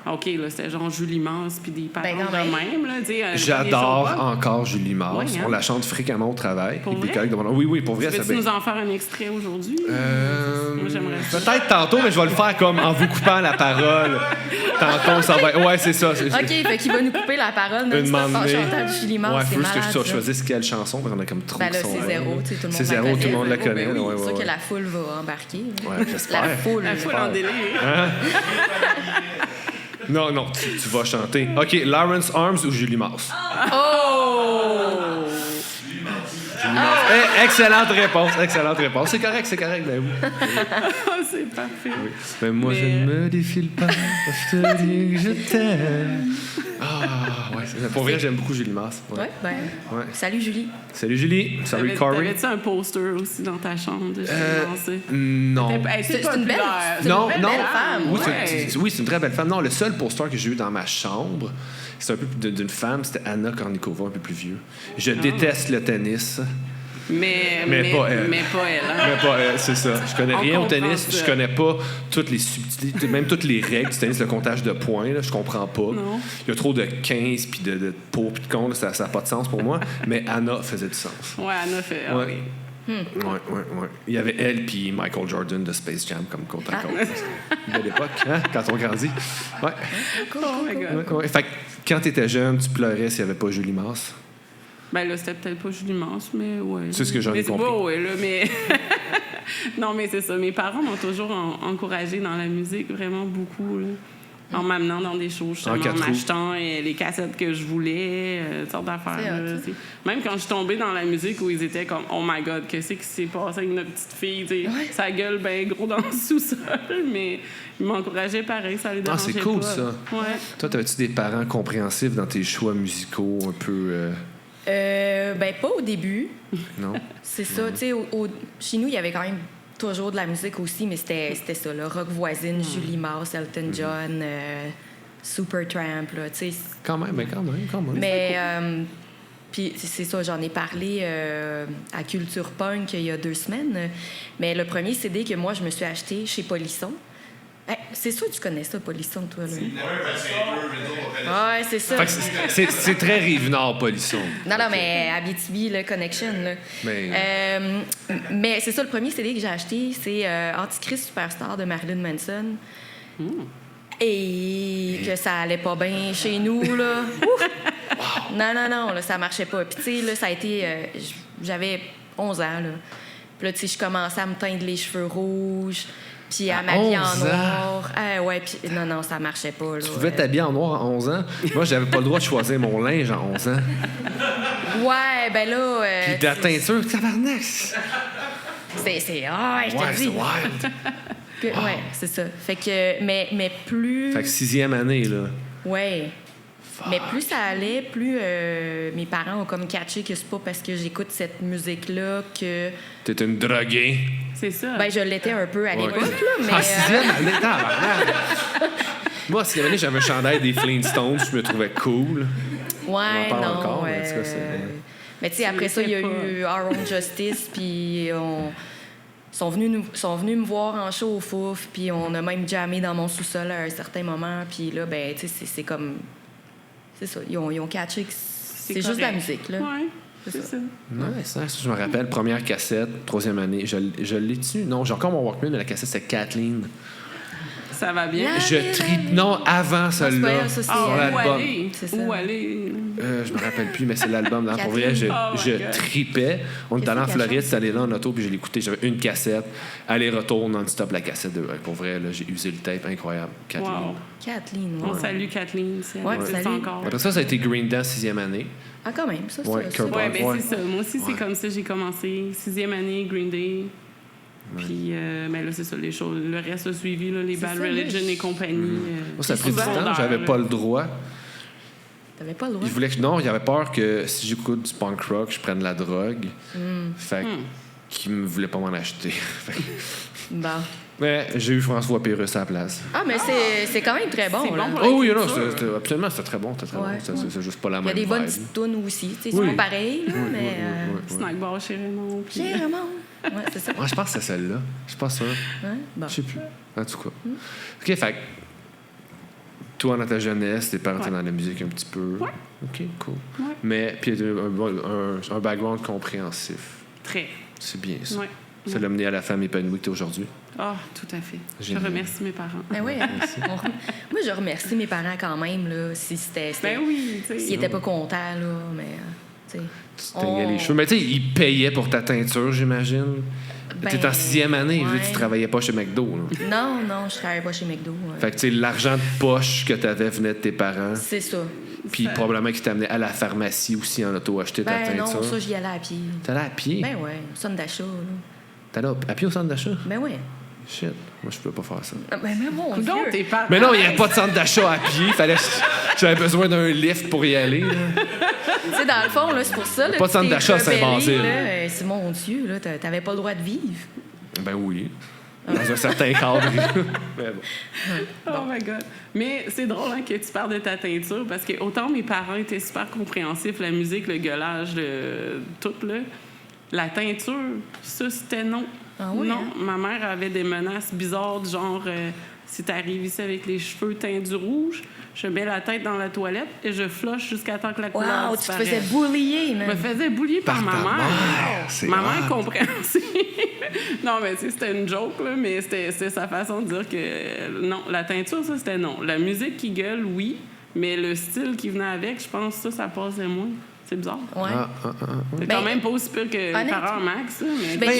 OK, là, c'était genre Julie Mars puis des parents quand de même. même. Là, tu sais, des J'adore shows pop. encore Julie Mars. Ouais, hein? On la chante fréquemment au travail. Pour Puis vrai? des collègues demandent, oui, pour vrai, ça Veux-tu va. nous en faire un extrait aujourd'hui? Moi, j'aimerais ça. Peut-être tantôt, mais je vais le faire comme en vous coupant la parole. Tantôt, ça va. Ouais, c'est ça. OK, fait qu'il va nous couper la parole Une non-stop en demandée. chantant du Julie Mars. Ouais, c'est faut juste que malade, je ça. choisisse quelle chanson, parce qu'on a comme trop Ben de là, sons. c'est zéro, tu sais, tout le monde C'est la zéro, connaît. tout le monde la Zéro, connaît. ben oui. ouais, C'est sûr ouais. que la foule va embarquer. Ouais, j'espère. La foule. La foule en délire. Non, tu vas chanter. OK, Lawrence Arms ou Julie Mars? Oh! Excellente réponse. C'est correct, ben oui. Ah, c'est parfait. Mais moi, je Mais- ne me défile pas, je te dis que je t'aime. Ah, ouais. Pour vrai, j'aime beaucoup Julie Mars. Ouais, ben. Ouais. Salut, Julie. Salut Julie. Salut Corey. T'avais-tu un poster aussi dans ta chambre de Julie Non. C'est une belle- c'est Non, une non. belle femme. Oui, Ouais. c'est une très belle femme. Non, le seul poster que j'ai eu dans ma chambre, c'est un peu d'une femme, c'était Anna Kournikova, un peu plus vieux. Je déteste le tennis. Mais pas elle. Mais pas elle. Hein? Mais pas, c'est ça. Je connais On rien au comprend tennis. ça. Je connais pas toutes les subtilités, même toutes les règles du tennis, le comptage de points. Là, je comprends pas. Non. Il y a trop de 15 puis de pour puis de contre. Ça n'a pas de sens pour moi. Mais Anna faisait du sens. Ouais, Anna fait. Ah, Ouais. oui. Ouais. Il y avait elle puis Michael Jordan de Space Jam comme côte à côte. Belle époque, hein, quand on grandit. Ouais. Cool, Oh cool, my cool. God. Ouais. Fait que quand t'étais jeune, tu pleurais s'il n'y avait pas Julie Mars. Ben là, c'était peut-être pas Julie Mars, mais ouais. C'est ce que j'en ai Mais compris. Ouais, là, mais. Non, mais c'est ça. Mes parents m'ont toujours encouragé dans la musique, vraiment beaucoup, là. En m'amenant dans des shows, justement, En quatre en roues. m'achetant les cassettes que je voulais, toutes sortes d'affaires. C'est hot, là, ça. tu sais. Même quand je suis tombée dans la musique où ils étaient comme « Oh my God, qu'est-ce qui s'est passé avec notre petite fille? » Tu sais, sa gueule bien gros dans le sous-sol, mais ils m'encourageaient pareil, ça les Ah, dérangeait c'est cool, pas. ça. Ouais. Toi, t'avais-tu des parents compréhensifs dans tes choix musicaux un peu. Ben, pas au début. Non? C'est ça, tu sais, chez nous, il y avait quand même toujours de la musique aussi, mais c'était ça, le rock voisine, Julie Mars, Elton John, Supertramp, là, tu sais. Quand même. Mais, puis c'est ça, j'en ai parlé à Culture Punk il y a 2 semaines, mais le premier CD que moi, je me suis acheté chez Polisson, c'est sûr que tu connais ça, Polisson, toi, là. Ouais, c'est ça. Fait que c'est très Rive-Nord, Polisson. Non, mais Abitibi, le Connection, là. Mais c'est ça, le premier CD que j'ai acheté, c'est Antichrist Superstar de Marilyn Manson. Et que ça allait pas bien chez nous, là. Ouf! Non, là, ça marchait pas. Puis, tu sais, là, ça a été... j'avais 11 ans, là. Puis là, tu sais, je commençais à me teindre les cheveux rouges, puis à m'habiller en 11 ans? noir. Ouais, puis non, ça marchait pas, là. Tu pouvais t'habiller en noir à 11 ans. Moi, j'avais pas le droit de choisir mon linge à 11 ans. Ouais, ben là... Puis de la teinture, tabarnak! c'est... Ah, je Ouais, te c'est dis. wild. Ouais, c'est ça. Fait que... Mais plus... Fait que 6e année, là. Ouais. Mais plus ça allait, plus mes parents ont comme catché que c'est pas parce que j'écoute cette musique-là que... T'es une droguée. C'est ça. Ben, je l'étais un peu à l'époque, là, mais... En 6e année, tabarnak! Moi, en 6e année, j'avais un chandail des Flintstones. Je me trouvais cool. Ouais, On en parle non. encore, mais en tout cas, c'est- Mais tu sais, après ça, il y a eu Our Own Justice, puis sont venus me voir en show au Fouf, puis on a même jammé dans mon sous-sol à un certain moment, puis là, ben, tu sais, c'est comme... C'est ça, ils ont catché que c'est juste de la correct. musique, là. Ouais, C'est c'est ça. ça. Ouais, ça, je me rappelle, première cassette, 3e année. Je l'ai-tu? Non, j'ai encore mon Walkman, mais la cassette, c'est Kathleen. Ça va bien. Je tripe. Non, avant celui-là. ça, c'est- Ah, Sur où l'album. aller? C'est ça. Où aller? Je me rappelle plus, mais c'est l'album. Dans pour vrai, Kathleen. Oh my je God. tripais. On était allé en Qu'est-ce qu'elle Floride, chante? c'est allé là en auto, puis je l'écoutais. J'avais une cassette, aller-retour non-stop la cassette. Pour vrai, là, j'ai usé le tape, incroyable. Kathleen. Wow. Kathleen, On ouais. salue Kathleen. Si elle Ouais, existe salut. encore. Après ça a été Green Day, 6e année. Ah, quand même, ça, Ouais, c'est Kurt Ouais, Cobain. ben Ouais. c'est ça. Moi aussi, c'est Ouais. comme ça j'ai commencé. 6e année, Green Day. Puis, ben là, c'est ça, les choses. Le reste a suivi, là, les C'est Bad ça, Religion et compagnie. Moi, ça a pris du secondaire, temps, j'avais là. pas le droit. T'avais pas le droit. Il voulait que. Non, il avait peur que si j'écoute du punk rock, je prenne la drogue. Fait qu'il me voulait pas m'en acheter. Fait que- Bon. Mais j'ai eu François Pérusse à la place. Ah, mais c'est quand même très bon, C'est là. bon pour Oh oui, non, culture. absolument, c'était très bon. C'était très Ouais, bon. ouais. C'est juste pas la Il y même a des bonnes vibe. petites tunes aussi. Tu sais, Oui. c'est pas pareil, là, mais... ouais. Snack bar chez Raymond. puis- J'ai vraiment... Ouais, c'est ça. Ouais, je pense que c'est celle-là. Je suis pas sûr. Ouais, bon. Je sais plus. En tout cas. OK, fait que toi, dans ta jeunesse, tes parents étaient Ouais. dans la musique un petit peu. Ouais. OK, cool. Ouais. Mais, puis un background compréhensif. Très. C'est bien ça. Ouais. Ça l'a mené à la femme épanouie que t'es aujourd'hui. Ah, tout à fait. Génial. Je remercie mes parents. Ben oui, moi, je remercie mes parents quand même, là, si c'était... Ben oui, tu S'ils sais. n'étaient pas contents, là, mais... Tu sais... Tu te teignais les cheveux. Mais tu sais, ils payaient pour ta teinture, j'imagine. Ben, T'es en 6e année, vu que tu ouais. travaillais pas chez McDo. Là. Non, je travaillais pas chez McDo. Fait que tu sais, l'argent de poche que t'avais venait de tes parents. C'est ça. Puis probablement qu'ils t'amenaient à la pharmacie aussi en auto acheter ta Ben non, teinture. ça, j'y allais à pied. T'allais à pied? Ben ouais, sonne d'achat, là. T'allais à pied au centre d'achat? Ben ouais. Shit, moi je peux pas faire ça. Ah, ben mais mon Dieu. Donc, tes parents. Mais non, il n'y avait pas de centre d'achat à pied. J'avais besoin d'un lift pour y aller. Là. Tu sais, dans le fond, là, c'est pour ça. Là, Pas de centre tu t'es d'achat à rebellé, Saint-Basile. là. C'est mon Dieu, là, t'avais pas le droit de vivre. Ben oui. Dans un certain cadre. Mais bon. Oh my God. Mais c'est drôle hein, que tu parles de ta teinture parce que autant mes parents étaient super compréhensifs, la musique, le gueulage, tout, là. La teinture, ça, c'était non. Ah oui, non, hein? ma mère avait des menaces bizarres du genre si t'arrives ici avec les cheveux teints du rouge, je mets la tête dans la toilette et je flush jusqu'à temps que la couleur Wow, tu te disparaisse. faisais boulier, Je me man. faisais boulier par ma ta mère. mère, c'est Ma mère hot. compréhensive. Non, mais tu sais, c'était une joke, là, mais c'était sa façon de dire que non, la teinture, ça, c'était non. La musique qui gueule, oui, mais le style qui venait avec, je pense que ça passait moins. C'est bizarre. Ouais. C'est Ben, quand même pas aussi pire que les honnêtement- parents Max, là, mais... Ben,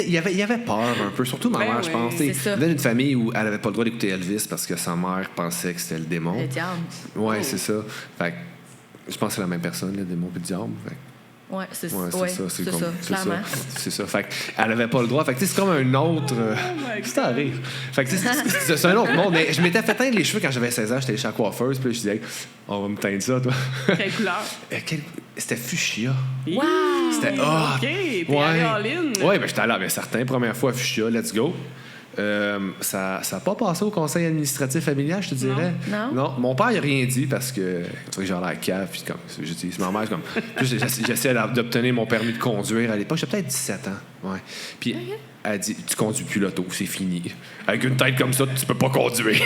Il avait peur un peu, surtout ma Ben mère, je oui, pense. c'est Il ça. venait d'une famille où elle avait pas le droit d'écouter Elvis parce que sa mère pensait que c'était le démon. le diable. Ouais, c'est ça. Fait que je pense que c'est la même personne, le démon et le diable. Fait que Ouais, c'est ouais, ouais, c'est ça. c'est comme- ça, c'est ça. clairement. C'est ça. Fait qu'elle avait pas le droit. Fait que tu sais, c'est comme un autre. my C'est à rire. Fait que tu sais, c'est un autre monde. Mais je m'étais fait teindre les cheveux quand j'avais 16 ans. J'étais chez la coiffeuse. Puis là, je disais, on va me teindre ça, toi. Quelle couleur? C'était fuchsia. Wow! C'était hot. OK, t'es allé all-in. Ouais, ben j'étais allé, ben certain. Première fois, fuchsia, let's go. Ça n'a pas passé au conseil administratif familial, je te dirais. Non. Mon père, il n'a rien dit parce que tu vois, j'ai l'air cave. Puis comme, j'ai dit, ma mère, comme. Puis j'essayais d'obtenir mon permis de conduire à l'époque. J'avais peut-être 17 ans. Ouais. Puis elle dit, tu conduis plus l'auto, c'est fini. Avec une tête comme ça, tu peux pas conduire.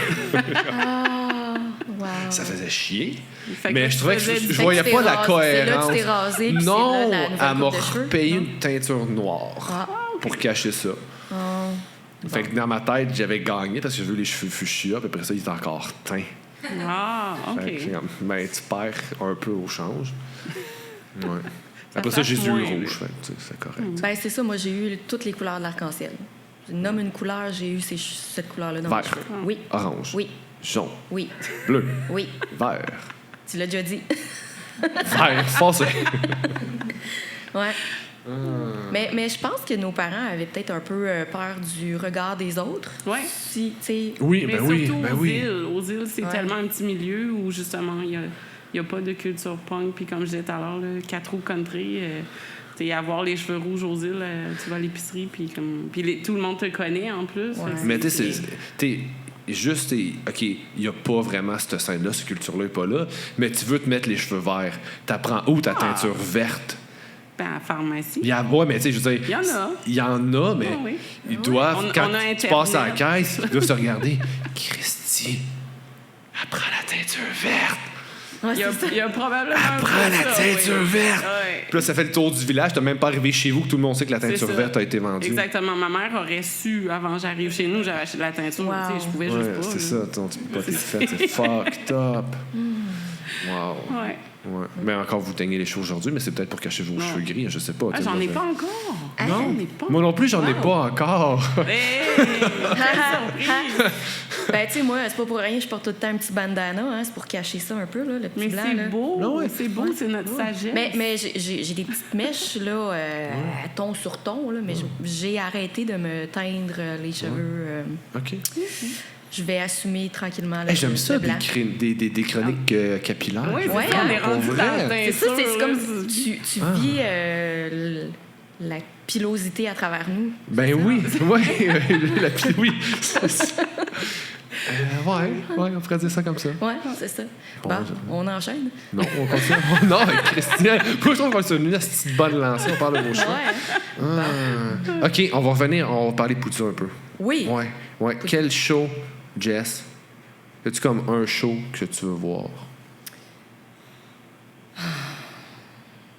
Ah, wow. Ça faisait chier. Fait que Mais je trouvais que tu je faisais- voyais Fait pas que tu la t'es rasé, c'est là que cohérence. tu t'es rasé, puis Non, c'est là la nouvelle elle m'a coupe de cheveux. repayé Non. une teinture noire Ah. pour cacher ça. Fait que dans ma tête, j'avais gagné parce que j'ai vu les cheveux fuchsia, puis après ça, il était encore teint. Ah, OK. Fait que j'ai comme, ben, tu perds un peu au change. Ouais. Après ça, passe j'ai eu moins, rouge, là. fait que, tu sais, c'est correct. Ben, c'est ça, moi, j'ai eu toutes les couleurs de l'arc-en-ciel. Je nomme une couleur, j'ai eu cette couleur-là dans mes Vert. cheveux. Oui, Orange, oui, jaune, oui, bleu, oui. vert, Tu l'as déjà dit. vert, foncé. Ouais. Mais je pense que nos parents avaient peut-être un peu peur du regard des autres. Ouais. Si, tu sais. Oui, Mais ben oui, surtout ben aux oui. îles. Aux îles, c'est Ouais. tellement un petit milieu où, justement, il n'y a pas de culture punk. Puis comme je disais tout à l'heure, 4 roues country, tu sais, avoir les cheveux rouges aux îles, tu vas à l'épicerie, puis comme... Puis tout le monde te connaît, en plus. Ouais. Fait que Mais tu sais, juste, OK, il n'y a pas vraiment cette scène-là, cette culture-là n'est pas là, mais tu veux te mettre les cheveux verts. T'apprends où ta teinture verte? Ben, à la pharmacie. Ouais, mais tu sais, je veux dire... Il y en a. Il y en a, mais Ah oui. ils doivent, On quand a tu Internet. passes à la caisse, ils doivent se regarder. Christy, elle prend la teinture verte. Ouais, Il y a, c'est ça. il y a probablement un Prends peu la ça, teinture oui. verte! Ouais. Puis là, ça fait le tour du village. T'as même pas arrivé chez vous que tout le monde sait que la C'est teinture ça. verte a été vendue. Exactement. Ma mère aurait su avant que j'arrive chez nous, j'avais acheté de la teinture. Wow. Tu sais, je pouvais Ouais, juste pas. c'est là. ça. Tu peux pas t'être fait. C'est fucked up. Wow. Ouais. Ouais. Mais encore, vous teignez les cheveux aujourd'hui, mais c'est peut-être pour cacher vos Non. cheveux gris. Je sais pas. Ah, tu sais, j'en moi, ai je- pas encore. Ah, J'en ai pas. Moi non plus, j'en ai Wow. pas encore. Hey! Ben, tu sais, moi, c'est pas pour rien, je porte tout le temps un petit bandana, hein, c'est pour cacher ça un peu, là, le petit Mais blanc. c'est là. beau. Non, ouais. C'est beau, c'est notre sagesse. Mais j'ai des petites mèches, là, à ton sur ton, là, mais j'ai arrêté de me teindre les cheveux. OK. Je vais assumer tranquillement le Hey, j'aime ça, le blanc. des chroniques capillaires. Oui, c'est Ouais, ça, on hein. est rendu Pour dans vrai. la C'est ça, teinture, c'est là, comme tu vis la pilosité à travers nous. Ben oui, oui, oui. Ouais, on pourrait dire ça comme ça. Ouais, c'est ça. Bon, Bon, on enchaîne. Non, on continue. Non, Christian, moi, je trouve qu'on c'est une petite bonne lancée, on parle de vos cheveux. Ouais. OK, on va revenir, on va parler de Poudza un peu. Oui. Ouais. Quel show, Jess? As-tu comme un show que tu veux voir?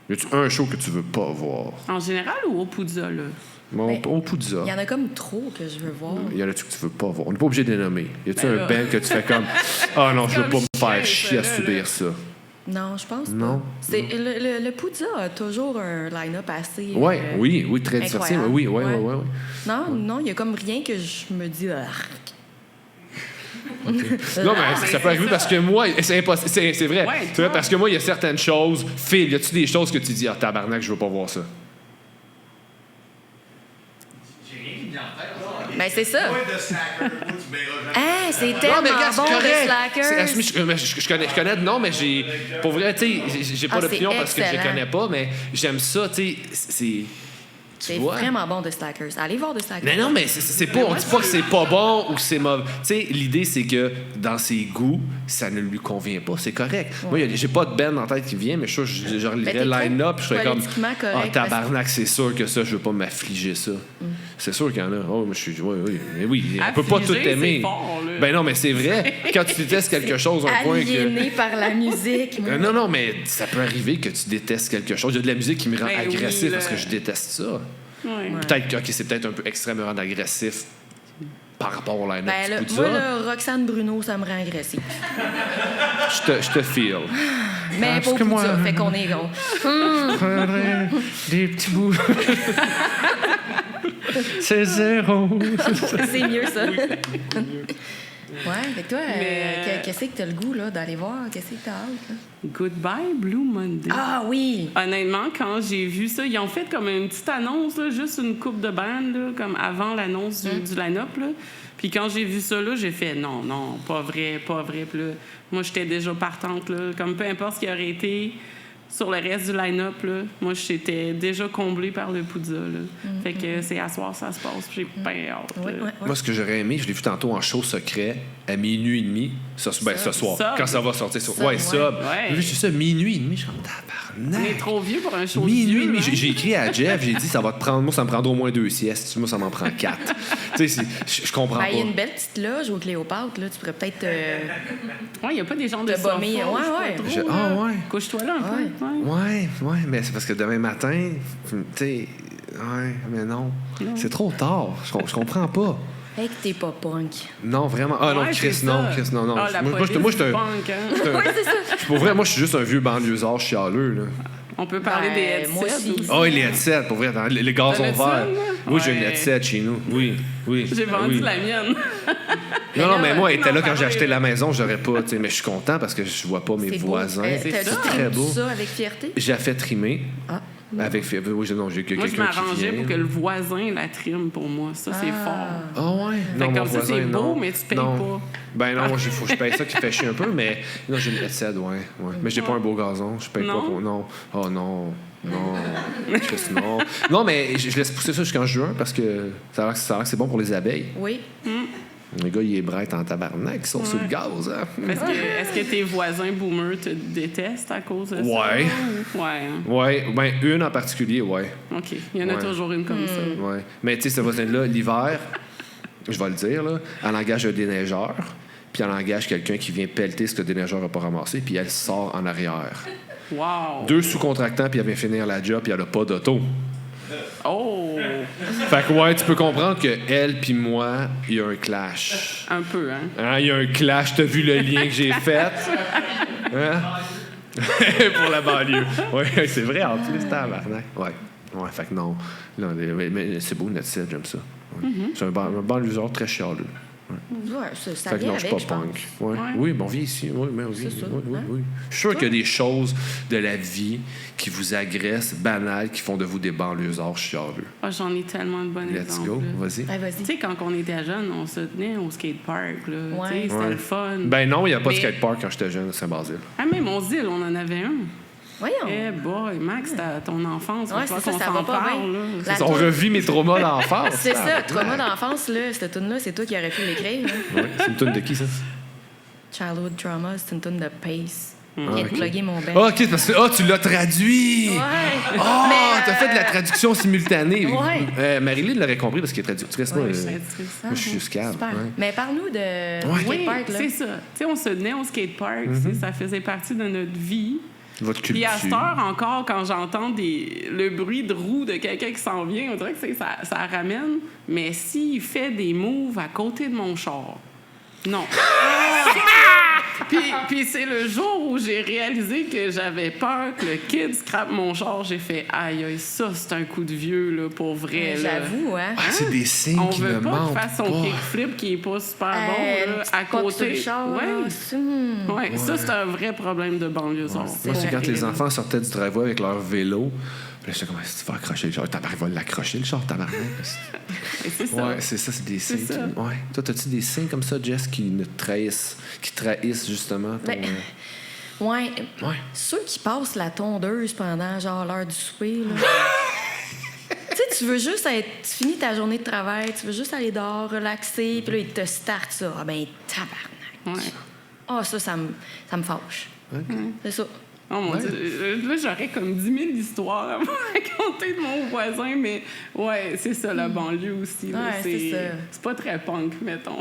Y a-tu un show que tu veux pas voir? En général ou au Poudza, là? Bon, Ben, au Poudza. Il y en a comme trop que je veux voir. Y en a-tu que tu veux pas voir? On n'est pas obligé de les nommer. Y a-tu Ben un là. band que tu fais comme ah non, je veux comme pas me faire chien, chier à ça, là, subir là. ça? Non, je pense Non. pas. C'est, le Poudza a toujours un line-up assez... Ouais, oui, très diversifié. incroyable. Oui. Non, il y a comme rien que je me dis... Non, mais ça peut arriver parce que moi, c'est impossible. C'est vrai. Ouais, C'est vrai toi. parce que moi, il y a certaines choses. Phil, y a-tu des choses que tu dis, ah, tabarnak, je veux pas voir ça? Ben, c'est ça. Ah, c'est Non, tellement mais regarde, bon c'est de correct. Slackers. Je connais de nom, mais j'ai. Pour vrai, tu sais, j'ai pas Ah, d'opinion c'est parce que je les excellent. connais pas, mais j'aime ça, tu sais. Tu C'est vois? vraiment bon de Slackers. Allez voir de Slackers. Mais non, mais c'est pas. On dit pas que c'est pas bon ou que c'est mauvais. Tu sais, l'idée, c'est que dans ses goûts, ça ne lui convient pas. C'est correct. Moi, j'ai pas de band en tête qui vient, mais je relirais t'es le très line-up, je serais comme. politiquement correct, Ah, tabarnak, c'est sûr que ça, je veux pas m'affliger ça. C'est sûr qu'il y en a. Oh, moi, je suis. Oui. Mais oui, on peut pas tout Affligé, aimer. c'est fort, là. Ben non, mais c'est vrai. Quand tu détestes quelque chose, un point que. Aliéné par la musique. Non, mais ça peut arriver que tu détestes quelque chose. Il y a de la musique qui me rend Ben oui, agressif là. parce que je déteste ça. Ouais. Peut-être que c'est peut-être un peu extrême me rendre agressif par rapport au line-up Ben, du là, Poudza. moi, là, Roxane Bruno, ça me rend agressif. Je te feel. Mais Parce pas au que moi- Poudza, fait qu'on est rond. Prendrais des petits bouts. C'est zéro. C'est mieux, ça. Ouais, fait que toi, Mais- qu'est-ce que t'as le goût, là, d'aller voir? Qu'est-ce que t'as hâte, là? Goodbye Blue Monday. Ah oui! Honnêtement, quand j'ai vu ça, ils ont fait comme une petite annonce, là, juste une coupe de bande, là, comme avant l'annonce du line-up. Là. Puis quand j'ai vu ça, là, j'ai fait non, pas vrai. Puis là, moi, j'étais déjà partante. Là, comme peu importe ce qui aurait été sur le reste du line-up, là, moi, j'étais déjà comblée par le Poudza. Là. Fait que c'est à soir, ça se passe. Puis j'ai bien hâte. Oui, là. oui, Moi, ce que j'aurais aimé, je l'ai vu tantôt en show secret à minuit et demi. Ce soir. Sub. Quand ça va sortir. Sub, Ouais, ouais. sub. Ouais. J'ai vu ça minuit et demi. Je suis comme On tabarnak. est trop vieux pour un show de Minuit vieux, et demi. hein. J'ai écrit à Jeff, j'ai dit, ça va te prendre. Moi, ça me prendra au moins 2 siestes. Moi, ça m'en prend 4. Tu sais, je comprends Ben, il y a pas. une belle petite loge au Cléopâtre, là. Tu pourrais peut-être... Ouais, il n'y a pas des gens de Te sofa, bomber, je sais ouais, pas ouais. trop, Ah, là. ouais. Couche-toi là un peu. Ouais. Ouais, mais c'est parce que demain matin, tu sais, ouais, mais non. C'est trop tard. Je comprends pas. Hey, que t'es pas punk. Non, vraiment. Ah non, Ouais, Chris, c'est non, ça. Chris, non. Ah, la Moi, police moi, je du punk, hein. Oui, c'est ça. pour vrai, moi, je suis juste un vieux banlieusard chialeux, là. On peut parler Ben, des headsets moi aussi. aussi. Ah, les headsets, pour vrai, les gazons T'en as-tu verts. un, là? Oui, j'ai Ouais. une headset chez nous. Oui. J'ai vendu oui. la mienne. Non, mais moi, elle était non, là quand j'ai pareil. acheté la maison, j'aurais pas, tu sais, mais je suis content parce que je vois pas mes C'est beau. voisins. T'as-tu C'est ça. très beau. ça avec fierté? J'ai fait trimer. Ah. Avec, oui, non, j'ai Moi, je quelqu'un qui m'arrangeais vient. pour que le voisin la trime pour moi. Ça, c'est fort. Ah ouais? Fait Non, que mon comme ça, voisin, c'est beau, non. mais tu payes Non. pas. Ben non, il faut que je paye ça qui fait chier un peu, mais non, j'ai une headset, ouais. Mais j'ai pas un beau gazon, je paye pas Non? pour... Non. Oh non. Chris, non. Non, mais je laisse pousser ça jusqu'en juin parce que ça a l'air que c'est bon pour les abeilles. Oui. Les gars, ils est bright en tabarnak, ils sont sur le gaz, hein? Est-ce que tes voisins boomers te détestent à cause de ça? Ouais. Ouais. hein. Ouais, ben une en particulier, ouais. OK. Il y en a Ouais. toujours une comme ça. Ouais. Mais tu sais, ce voisin-là, l'hiver, je vais le dire, là, elle engage un déneigeur. puis elle engage quelqu'un qui vient pelleter ce que le déneigeur n'a pas ramassé, puis elle sort en arrière. Wow! 2 sous-contractants, puis elle vient finir la job, puis elle n'a pas d'auto. Oh! Fait que ouais, tu peux comprendre que elle puis moi, il y a un clash. Un peu, hein? Hein, il y a un clash, t'as vu le lien que j'ai fait? Hein? Pour la banlieue. Oui, c'est vrai, en plus, tabarnak. Ouais. Ouais, fait que non. Non, mais c'est beau, notre site, j'aime ça. Ouais. C'est un banlieusard très chialeux. Ouais, ça Fait que vient non, je avec, suis pas je pense. punk. Ouais. Ouais. Oui, bon, on vit ici. Oui, mais oui, C'est ça. oui, oui, Hein? oui. Je suis sûr qu'il y a des choses de la vie qui vous agressent, banales, qui font de vous des banlieusards chialeux. Ah, j'en ai tellement de bons Let's exemples. go, là. vas-y. Ouais, Tu vas-y. sais, quand on était jeune, on se tenait au skatepark. Là. Ouais. Tu sais, c'était Ouais. le fun. Ben non, il n'y a pas de Mais- skatepark quand j'étais jeune à Saint-Basile. Ah, même aux îles, on en avait un. Voyons. Eh boy, Max, ton enfance, Ouais, il va c'est falloir ça, qu'on ça s'en va pas parle. bien. Là. La On toune- revit mes traumas d'enfance. C'est ça, trauma d'enfance, là, cette tune-là, c'est toi qui aurais pu l'écrire. là. Ouais, c'est une toune de qui, ça? Childhood Trauma, c'est une tune de Pace. Ah, Viens de ok. plugger mon band. Ah, OK, parce que tu l'as traduit! Ouais. Ah, Mais, t'as fait de la traduction simultanée. Ouais. Marie-Lynn l'aurait compris parce qu'elle est traductrice. Ouais, moi, je suis traductrice. moi, je suis juste calme. Super. Ouais. Mais parle-nous de Ouais. Oui, skatepark, là. c'est ça. Tu sais, on se tenait au skatepark, tu sais, ça faisait partie de notre vie. Votre Puis culture. à cette heure encore, quand j'entends le bruit de roue de quelqu'un qui s'en vient, on dirait que ça ramène. Mais s'il fait des moves à côté de mon char, non. Puis c'est le jour où j'ai réalisé que j'avais peur que le kid scrape mon char. J'ai fait aïe, aïe, ça c'est un coup de vieux là, pour vrai. là. J'avoue, hein. Ah, c'est des signes On qui veut me pas manquent qu'il fasse son kickflip qui est pas super bon là, à Pas sur le côté. char, là. Ouais. Ouais, ça c'est un vrai problème de banlieusard. Moi, c'est vrai. quand les enfants sortaient du driveway avec leur vélo. Puis là, j'étais comme, est-ce que tu vas accrocher le char? Tabarnak, va l'accrocher, le char, tabarnak. Et c'est ça. Ouais, c'est ça, c'est des signes. ça. Ouais. Toi, as-tu des signes comme ça, Jess, qui trahissent justement ton... Ben, ouais. Ouais. Ceux qui passent la tondeuse pendant, genre, l'heure du souper, là. Tu sais, tu veux juste être... Tu finis ta journée de travail, tu veux juste aller dehors, relaxer, puis là, ils te startent ça. Ah ben, tabarnak. Ouais. Ah, ça me fâche. C'est ça. Oh mon Dieu. Là, j'aurais comme 10 000 histoires à vous raconter de mon voisin, mais ouais, c'est ça, la banlieue aussi. là. Ouais, c'est ça. C'est pas très punk, mettons.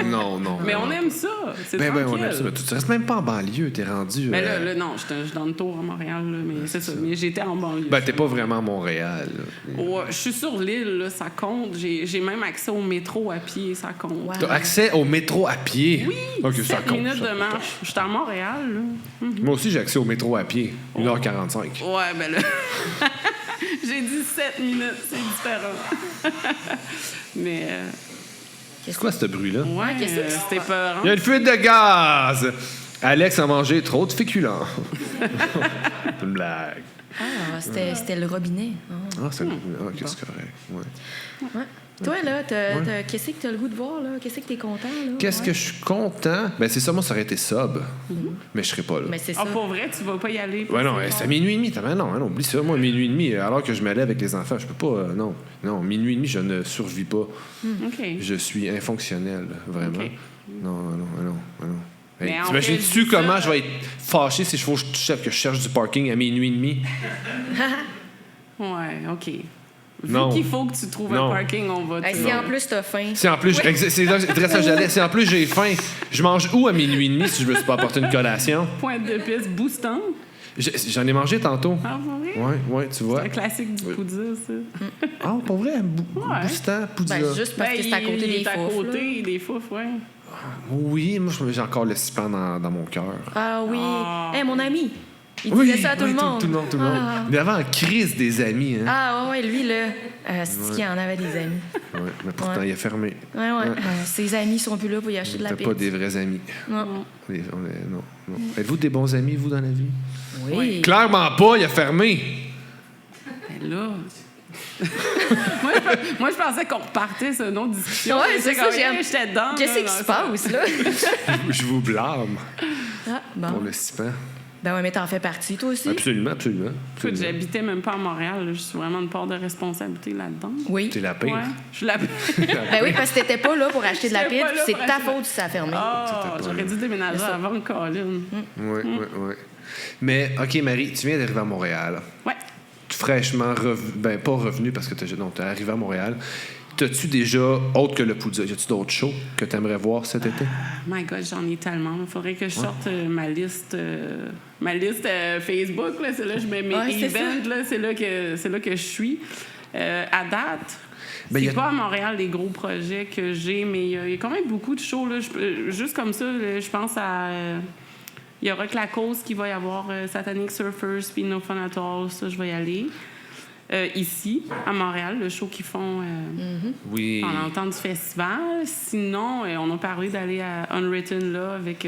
Non, non. Mais non. on aime ça. C'est Ben, tranquille. on aime ça. Mais tu restes même pas en banlieue, t'es rendu... Mais là, non, je suis dans le tour à Montréal, là, mais c'est ça. Mais j'étais en banlieue. Ben, t'es pas vraiment à Montréal. là. Ouais, je suis sur l'île, là, ça compte. J'ai même accès au métro à pied, ça compte. Wow. T'as accès au métro à pied? Oui, Ok, 7 ça compte, minutes ça de compte. marche. Je suis à Montréal, là. Moi aussi, j'ai accès au métro à pied. 1h45. Ouais, ben là... J'ai dit 7 minutes, c'est différent. Mais... C'est quoi ce bruit-là? ouais, qu'est-ce que c'était peur. Il y a une fuite de gaz! Alex a mangé trop de féculents. C'est une blague. Ah, c'était le robinet. Ah. Ah, c'est qu'est-ce que c'est correct. Ouais. Ouais. Toi, là, qu'est-ce que t'as le goût de voir, là? Qu'est-ce que t'es content, là? Qu'est-ce Ouais. que je suis content? Ben, c'est ça, moi, ça aurait été sub. Mais je serais pas là. Mais c'est ça. Ah, pour vrai, tu vas pas y aller. Ouais, non, c'est à minuit et demi. Non, oublie ça. Moi, minuit et demi, alors que je m'allais avec les enfants, je peux pas. Non, minuit et demi, je ne survis pas. OK. Je suis infonctionnel, vraiment. Ok. Non. Hey, Mais en t'imagines-tu fait, comment ça- je vais être fâché si je faut que je cherche du parking à minuit et demi? Ouais, OK. Vu Non. qu'il faut que tu trouves Non. un parking, on va... Hey, si en plus t'as faim. Si en plus, c'est là ça que j'allais. Si en plus j'ai faim, je mange où à minuit et demi si je me suis pas apporté une collation? Pointe de piste boostant. J'en ai mangé tantôt. Ah, pour vrai? Ouais, tu vois. C'est un classique du poudre, ça. Ah, pour vrai, Ouais. boostant, poudre. Ben, juste parce que c'est à côté il des est à fouf, côté des fouf, ouais. Oui, moi j'ai encore le sipan dans mon cœur. Ah oui. Ah. Hey, mon ami. Il Oui, disait ça à tout le monde. Tout le monde. Ah. Il avait en crise des amis, hein. Ah, ouais, lui, là, c'est qu'il en avait des amis. Ouais, mais pourtant, Ouais. il a fermé. Ouais. Ses amis sont plus là pour y acheter de la T'as pizza. pas des vrais amis. Non. Non. Êtes-vous des bons amis, vous, dans la vie? Oui. Clairement pas, il a fermé. Ben là... moi, je pensais qu'on repartait sur une autre discussion. Ouais, c'est ça, J'étais dedans. Qu'est-ce là, qui dans se ça. passe, là? Je vous blâme Ah, pour bon. le sipan. Ben ouais, mais t'en fais partie, toi aussi? Absolument. Écoute, j'habitais même pas à Montréal. là. Je suis vraiment une part de responsabilité là-dedans. Oui. T'es la pire. Ouais, je suis la... Ben oui, parce que t'étais pas là pour acheter de la J'étais pizza, pas puis là c'est pour ta acheter de- faute si ça a fermé. Ah, j'aurais dû déménager C'est ça. avant Colin. Ouais. Mais, OK, Marie, tu viens d'arriver à Montréal. Ouais. Fraîchement pas revenu parce que t'es arrivé à Montréal. T'as-tu déjà, autre que le Poudja, y a-tu d'autres shows que t'aimerais voir cet été? My God, j'en ai tellement. Il faudrait que je sorte ma liste Facebook. Là, c'est là que je mets mes events. Là, c'est là que je suis. À date, c'est pas à Montréal les gros projets que j'ai, mais il y a quand même beaucoup de shows. Là. Juste comme ça, là, je pense à... Il y aura que la cause qu'il va y avoir Satanic Surfers puis No Fun at All. Ça, je vais y aller. Ici, à Montréal, le show qu'ils font pendant le temps du festival. Sinon, on a parlé d'aller à Unwritten là avec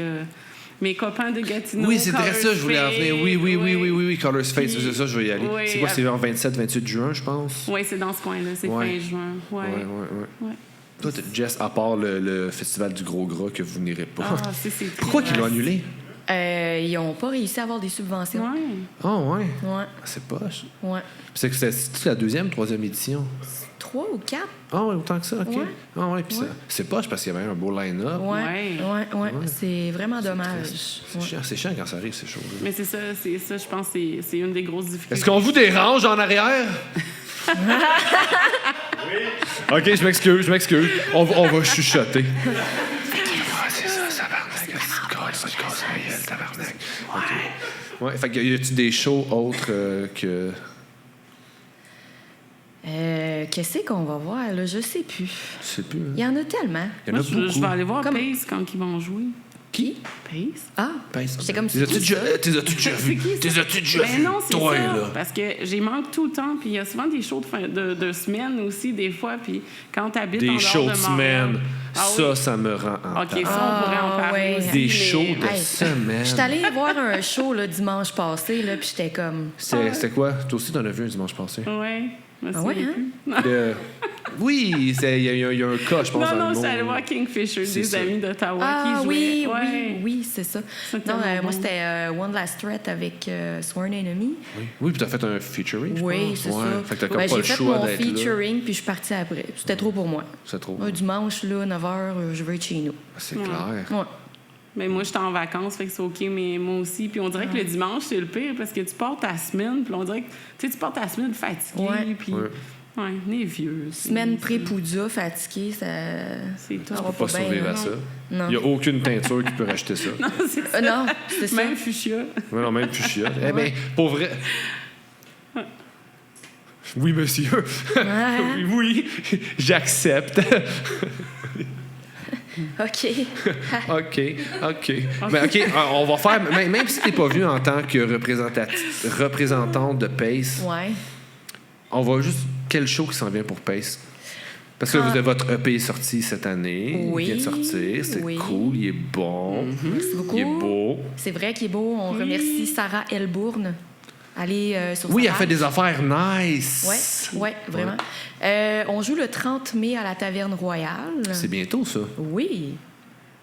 mes copains de Gatineau. Oui, c'est très ça, je voulais en venir. Oui, Colors Face, Puis, c'est ça, je vais y aller. C'est quoi, c'est en 27-28 juin, je pense? Oui, c'est dans ce coin-là, c'est fin juin. Ouais. Toi, Jess, à part le festival du Gros Gras que vous n'irez pas. Ah, c'est Pourquoi qu'ils l'ont annulé? Ils n'ont pas réussi à avoir des subventions. Ouais. Ah, ouais. Ouais. C'est poche. Ouais. C'est la deuxième, troisième édition. 3 ou 4? Ah, ouais, autant que ça, OK. Ouais. Ah, ouais, puis c'est poche parce qu'il y avait un beau line-up. Ouais. C'est vraiment dommage. C'est chiant quand ça arrive, ces choses. Mais c'est ça, je pense que c'est une des grosses difficultés. Est-ce qu'on vous dérange en arrière? OK, je m'excuse. On va chuchoter. C'est ça, tabarnak. Ouais, fait que y a-tu des shows autres que... Qu'est-ce qu'on va voir, là? Je sais plus. Je sais plus. Il y en a tellement. Il y en a beaucoup. Je vais aller voir Comme- Pace quand ils vont jouer. Qui? Pace? Ah! Pace. J'étais comme T'es as-tu déjà vu? C'est qui, ça? Ben non, c'est toi, ça. là. Parce que j'ai manque tout le temps. Puis il y a souvent des shows de semaine aussi, des fois. Puis quand tu habites en Des dehors shows de Montréal- semaine. Ah oui. Ça me rend en OK, ça, on pourrait en parler ouais. aussi. Des mais- shows de Hey, semaine. J'étais allée voir un show là, dimanche passé, là, puis j'étais comme... C'était quoi? Toi aussi, t'en as vu un dimanche passé? Ouais. Ah ouais, hein? Oui, il y a un cas, je pense. dans le Non, mot. j'étais allée voir Kingfisher, C'est des ça. amis d'Ottawa Ah qui jouaient. oui, c'est ça. Ça, Non, tellement moi, bon. c'était One Last Threat avec Sworn Enemy. Oui, puis t'as fait un featuring, je Oui, pense. c'est ça. Fait que t'as comme Ben, pas le j'ai fait choix mon d'être là. featuring, puis je suis partie après. C'était trop pour moi. C'est trop. Un dimanche, là, 9h, je veux être chez nous. C'est Ouais. clair. Ouais. Mais moi, j'étais en vacances, fait que c'est OK, mais moi aussi. Puis on dirait que le dimanche, c'est le pire parce que tu pars ta semaine, puis on dirait que tu pars ta semaine fatiguée, Ouais. puis... Ouais. Ouais, nerveux. Semaine pré-Poudia, fatiguée, ça... C'est tout. ça On va peut pas bien, survivre là. à ça. Non. Il n'y a aucune teinture qui peut racheter ça. Non, c'est ça. Non, c'est ça. Même fuchsia. Non, même plus chiotte. Eh bien, pour vrai. Oui, monsieur. Ouais. Oui, j'accepte. OK. OK. Ben, OK, on va faire... Même si t'es pas venu en tant que représentante de Pace, Ouais. on va juste... Quel show qui s'en vient pour Pace? Parce que votre EP est sorti cette année. Oui, Il vient de sortir. C'est oui. cool. Il est bon. Merci beaucoup. Il est beau. C'est vrai qu'il est beau. On remercie Sarah Elbourne. Allez sur Oui, sa elle fait page. des affaires nice. Ouais, vraiment. On joue le 30 mai à la Taverne Royale. C'est bientôt, ça. Oui.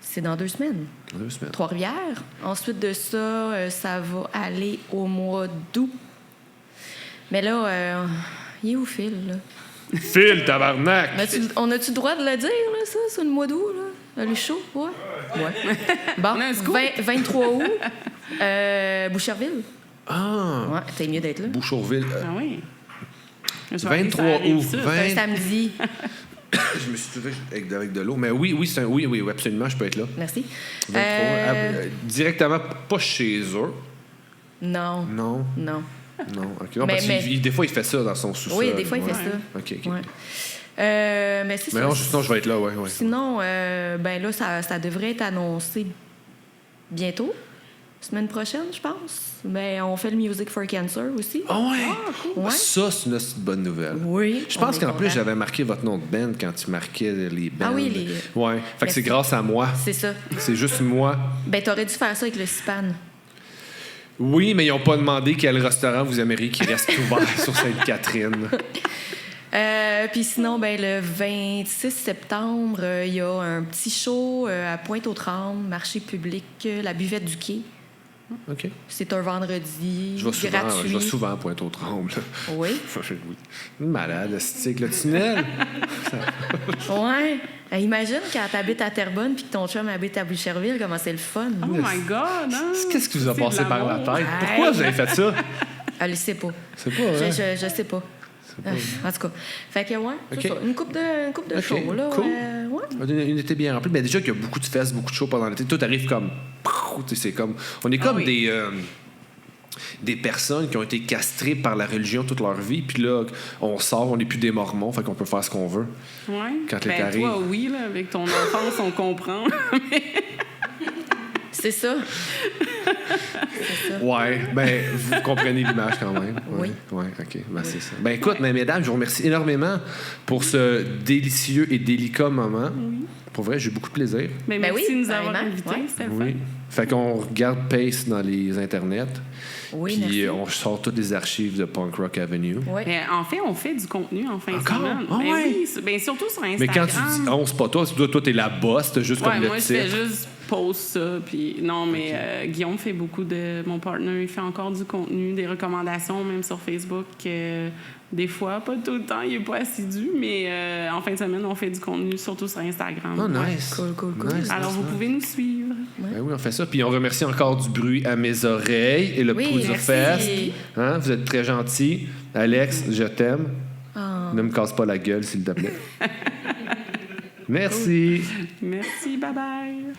C'est dans 2 semaines. 2 semaines. Trois-Rivières. Ensuite de ça, ça va aller au mois d'août. Mais là, il est où Phil, là? Phil, tabarnak! On a-tu le droit de le dire, là, ça, sur le mois d'août, là? Le show? Ouais. Bon, On a un scoop. 23 août, Boucherville. Ah! Ouais, t'es mieux d'être là. Bouchourville. Ah oui. Je vais 23 aller, ça arrive, août. ça. C'est un samedi. Je me suis trouvé avec de l'eau. Mais oui, oui, absolument, je peux être là. Merci. 23. Directement, pas chez eux. Non. Non. Non. Non, OK. Non, Mais- parce mais- qu'il des fois, il fait ça dans son sous-sol. Oui, des fois, il fait Ouais. ça. OK. Ouais. Mais c'est Mais ça. non, sinon, je vais être là, ouais. Sinon, ben là, ça devrait être annoncé bientôt. Semaine prochaine, je pense. Mais on fait le Music for Cancer aussi. Ah ouais? Ouais. Ça, c'est une bonne nouvelle. Oui. Je pense on est qu'en plus, content. j'avais marqué votre nom de band quand tu marquais les bands. Ah oui, les- Ouais. Fait que c'est Merci. grâce à moi. C'est ça. C'est juste moi. Ben, t'aurais dû faire ça avec le CIPAN. Oui, mais ils n'ont pas demandé quel restaurant vous aimeriez qui reste ouvert sur Sainte-Catherine. Puis sinon, ben, le 26 septembre, il y a un petit show à Pointe-aux-Trembles, marché public, la buvette du quai. OK. C'est un vendredi Je vais gratuit. souvent à Pointe-aux-Trembles. Oui. Une malade, c'est avec le tunnel. Ouais. Imagine quand t'habites à Terrebonne puis que ton chum habite à Boucherville, comment c'est le fun. Oh my God! Hein? Qu'est-ce qui vous a C'est passé de par la l'amour. tête? Pourquoi vous avez fait ça? Elle le sait pas. C'est pas, hein? Je sais pas. En tout cas, fait que ouais, c'est Ok. ça. Une coupe de Ok, shows, là. cool. Ouais. Une été bien remplie. Mais déjà qu'il y a beaucoup de fesses, beaucoup de shows pendant l'été. Tout arrive comme... Tu sais, c'est comme... On est comme oui. des personnes qui ont été castrées par la religion toute leur vie. Puis là, on sort, on n'est plus des mormons, fait qu'on peut faire ce qu'on veut. Ouais. Quand l'été arrive. Toi, oui, là, avec ton enfance, on comprend. C'est ça. Ouais, ben, vous comprenez l'image quand même. Oui. Ouais, OK. Ben, c'est ça. Ben, écoute, mesdames, je vous remercie énormément pour ce délicieux et délicat moment. Pour vrai, j'ai eu beaucoup de plaisir. Mais Ben merci oui, de nous avoir pareillement. invités. Ouais. C'était le Oui. fun. Fait qu'on regarde Pace dans les internets. Oui, Puis merci. on sort toutes les archives de Punk Rock Avenue. Ouais. Mais en fait, on fait du contenu en fin Encore? de semaine. Ah Ben ouais? oui, ben surtout sur Instagram. Mais quand tu dis on, c'est pas toi. Toi, t'es la boss. T'as juste Ouais, comme le moi, je titre. fais juste post ça. Puis non, mais Guillaume fait beaucoup de... Mon partner, il fait encore du contenu, des recommandations, même sur Facebook. Des fois, pas tout le temps, il est pas assidu, mais en fin de semaine, on fait du contenu, surtout sur Instagram. Oh, Ouais. nice. Cool. Nice, Alors, nice, vous nice. pouvez nous suivre. Ben oui, on fait ça. Puis on remercie encore du bruit à mes oreilles et le Oui, Pouzo merci. Fest. Hein, vous êtes très gentils. Alex, je t'aime. Ne me casse pas la gueule, s'il te plaît. Merci. Merci, bye-bye.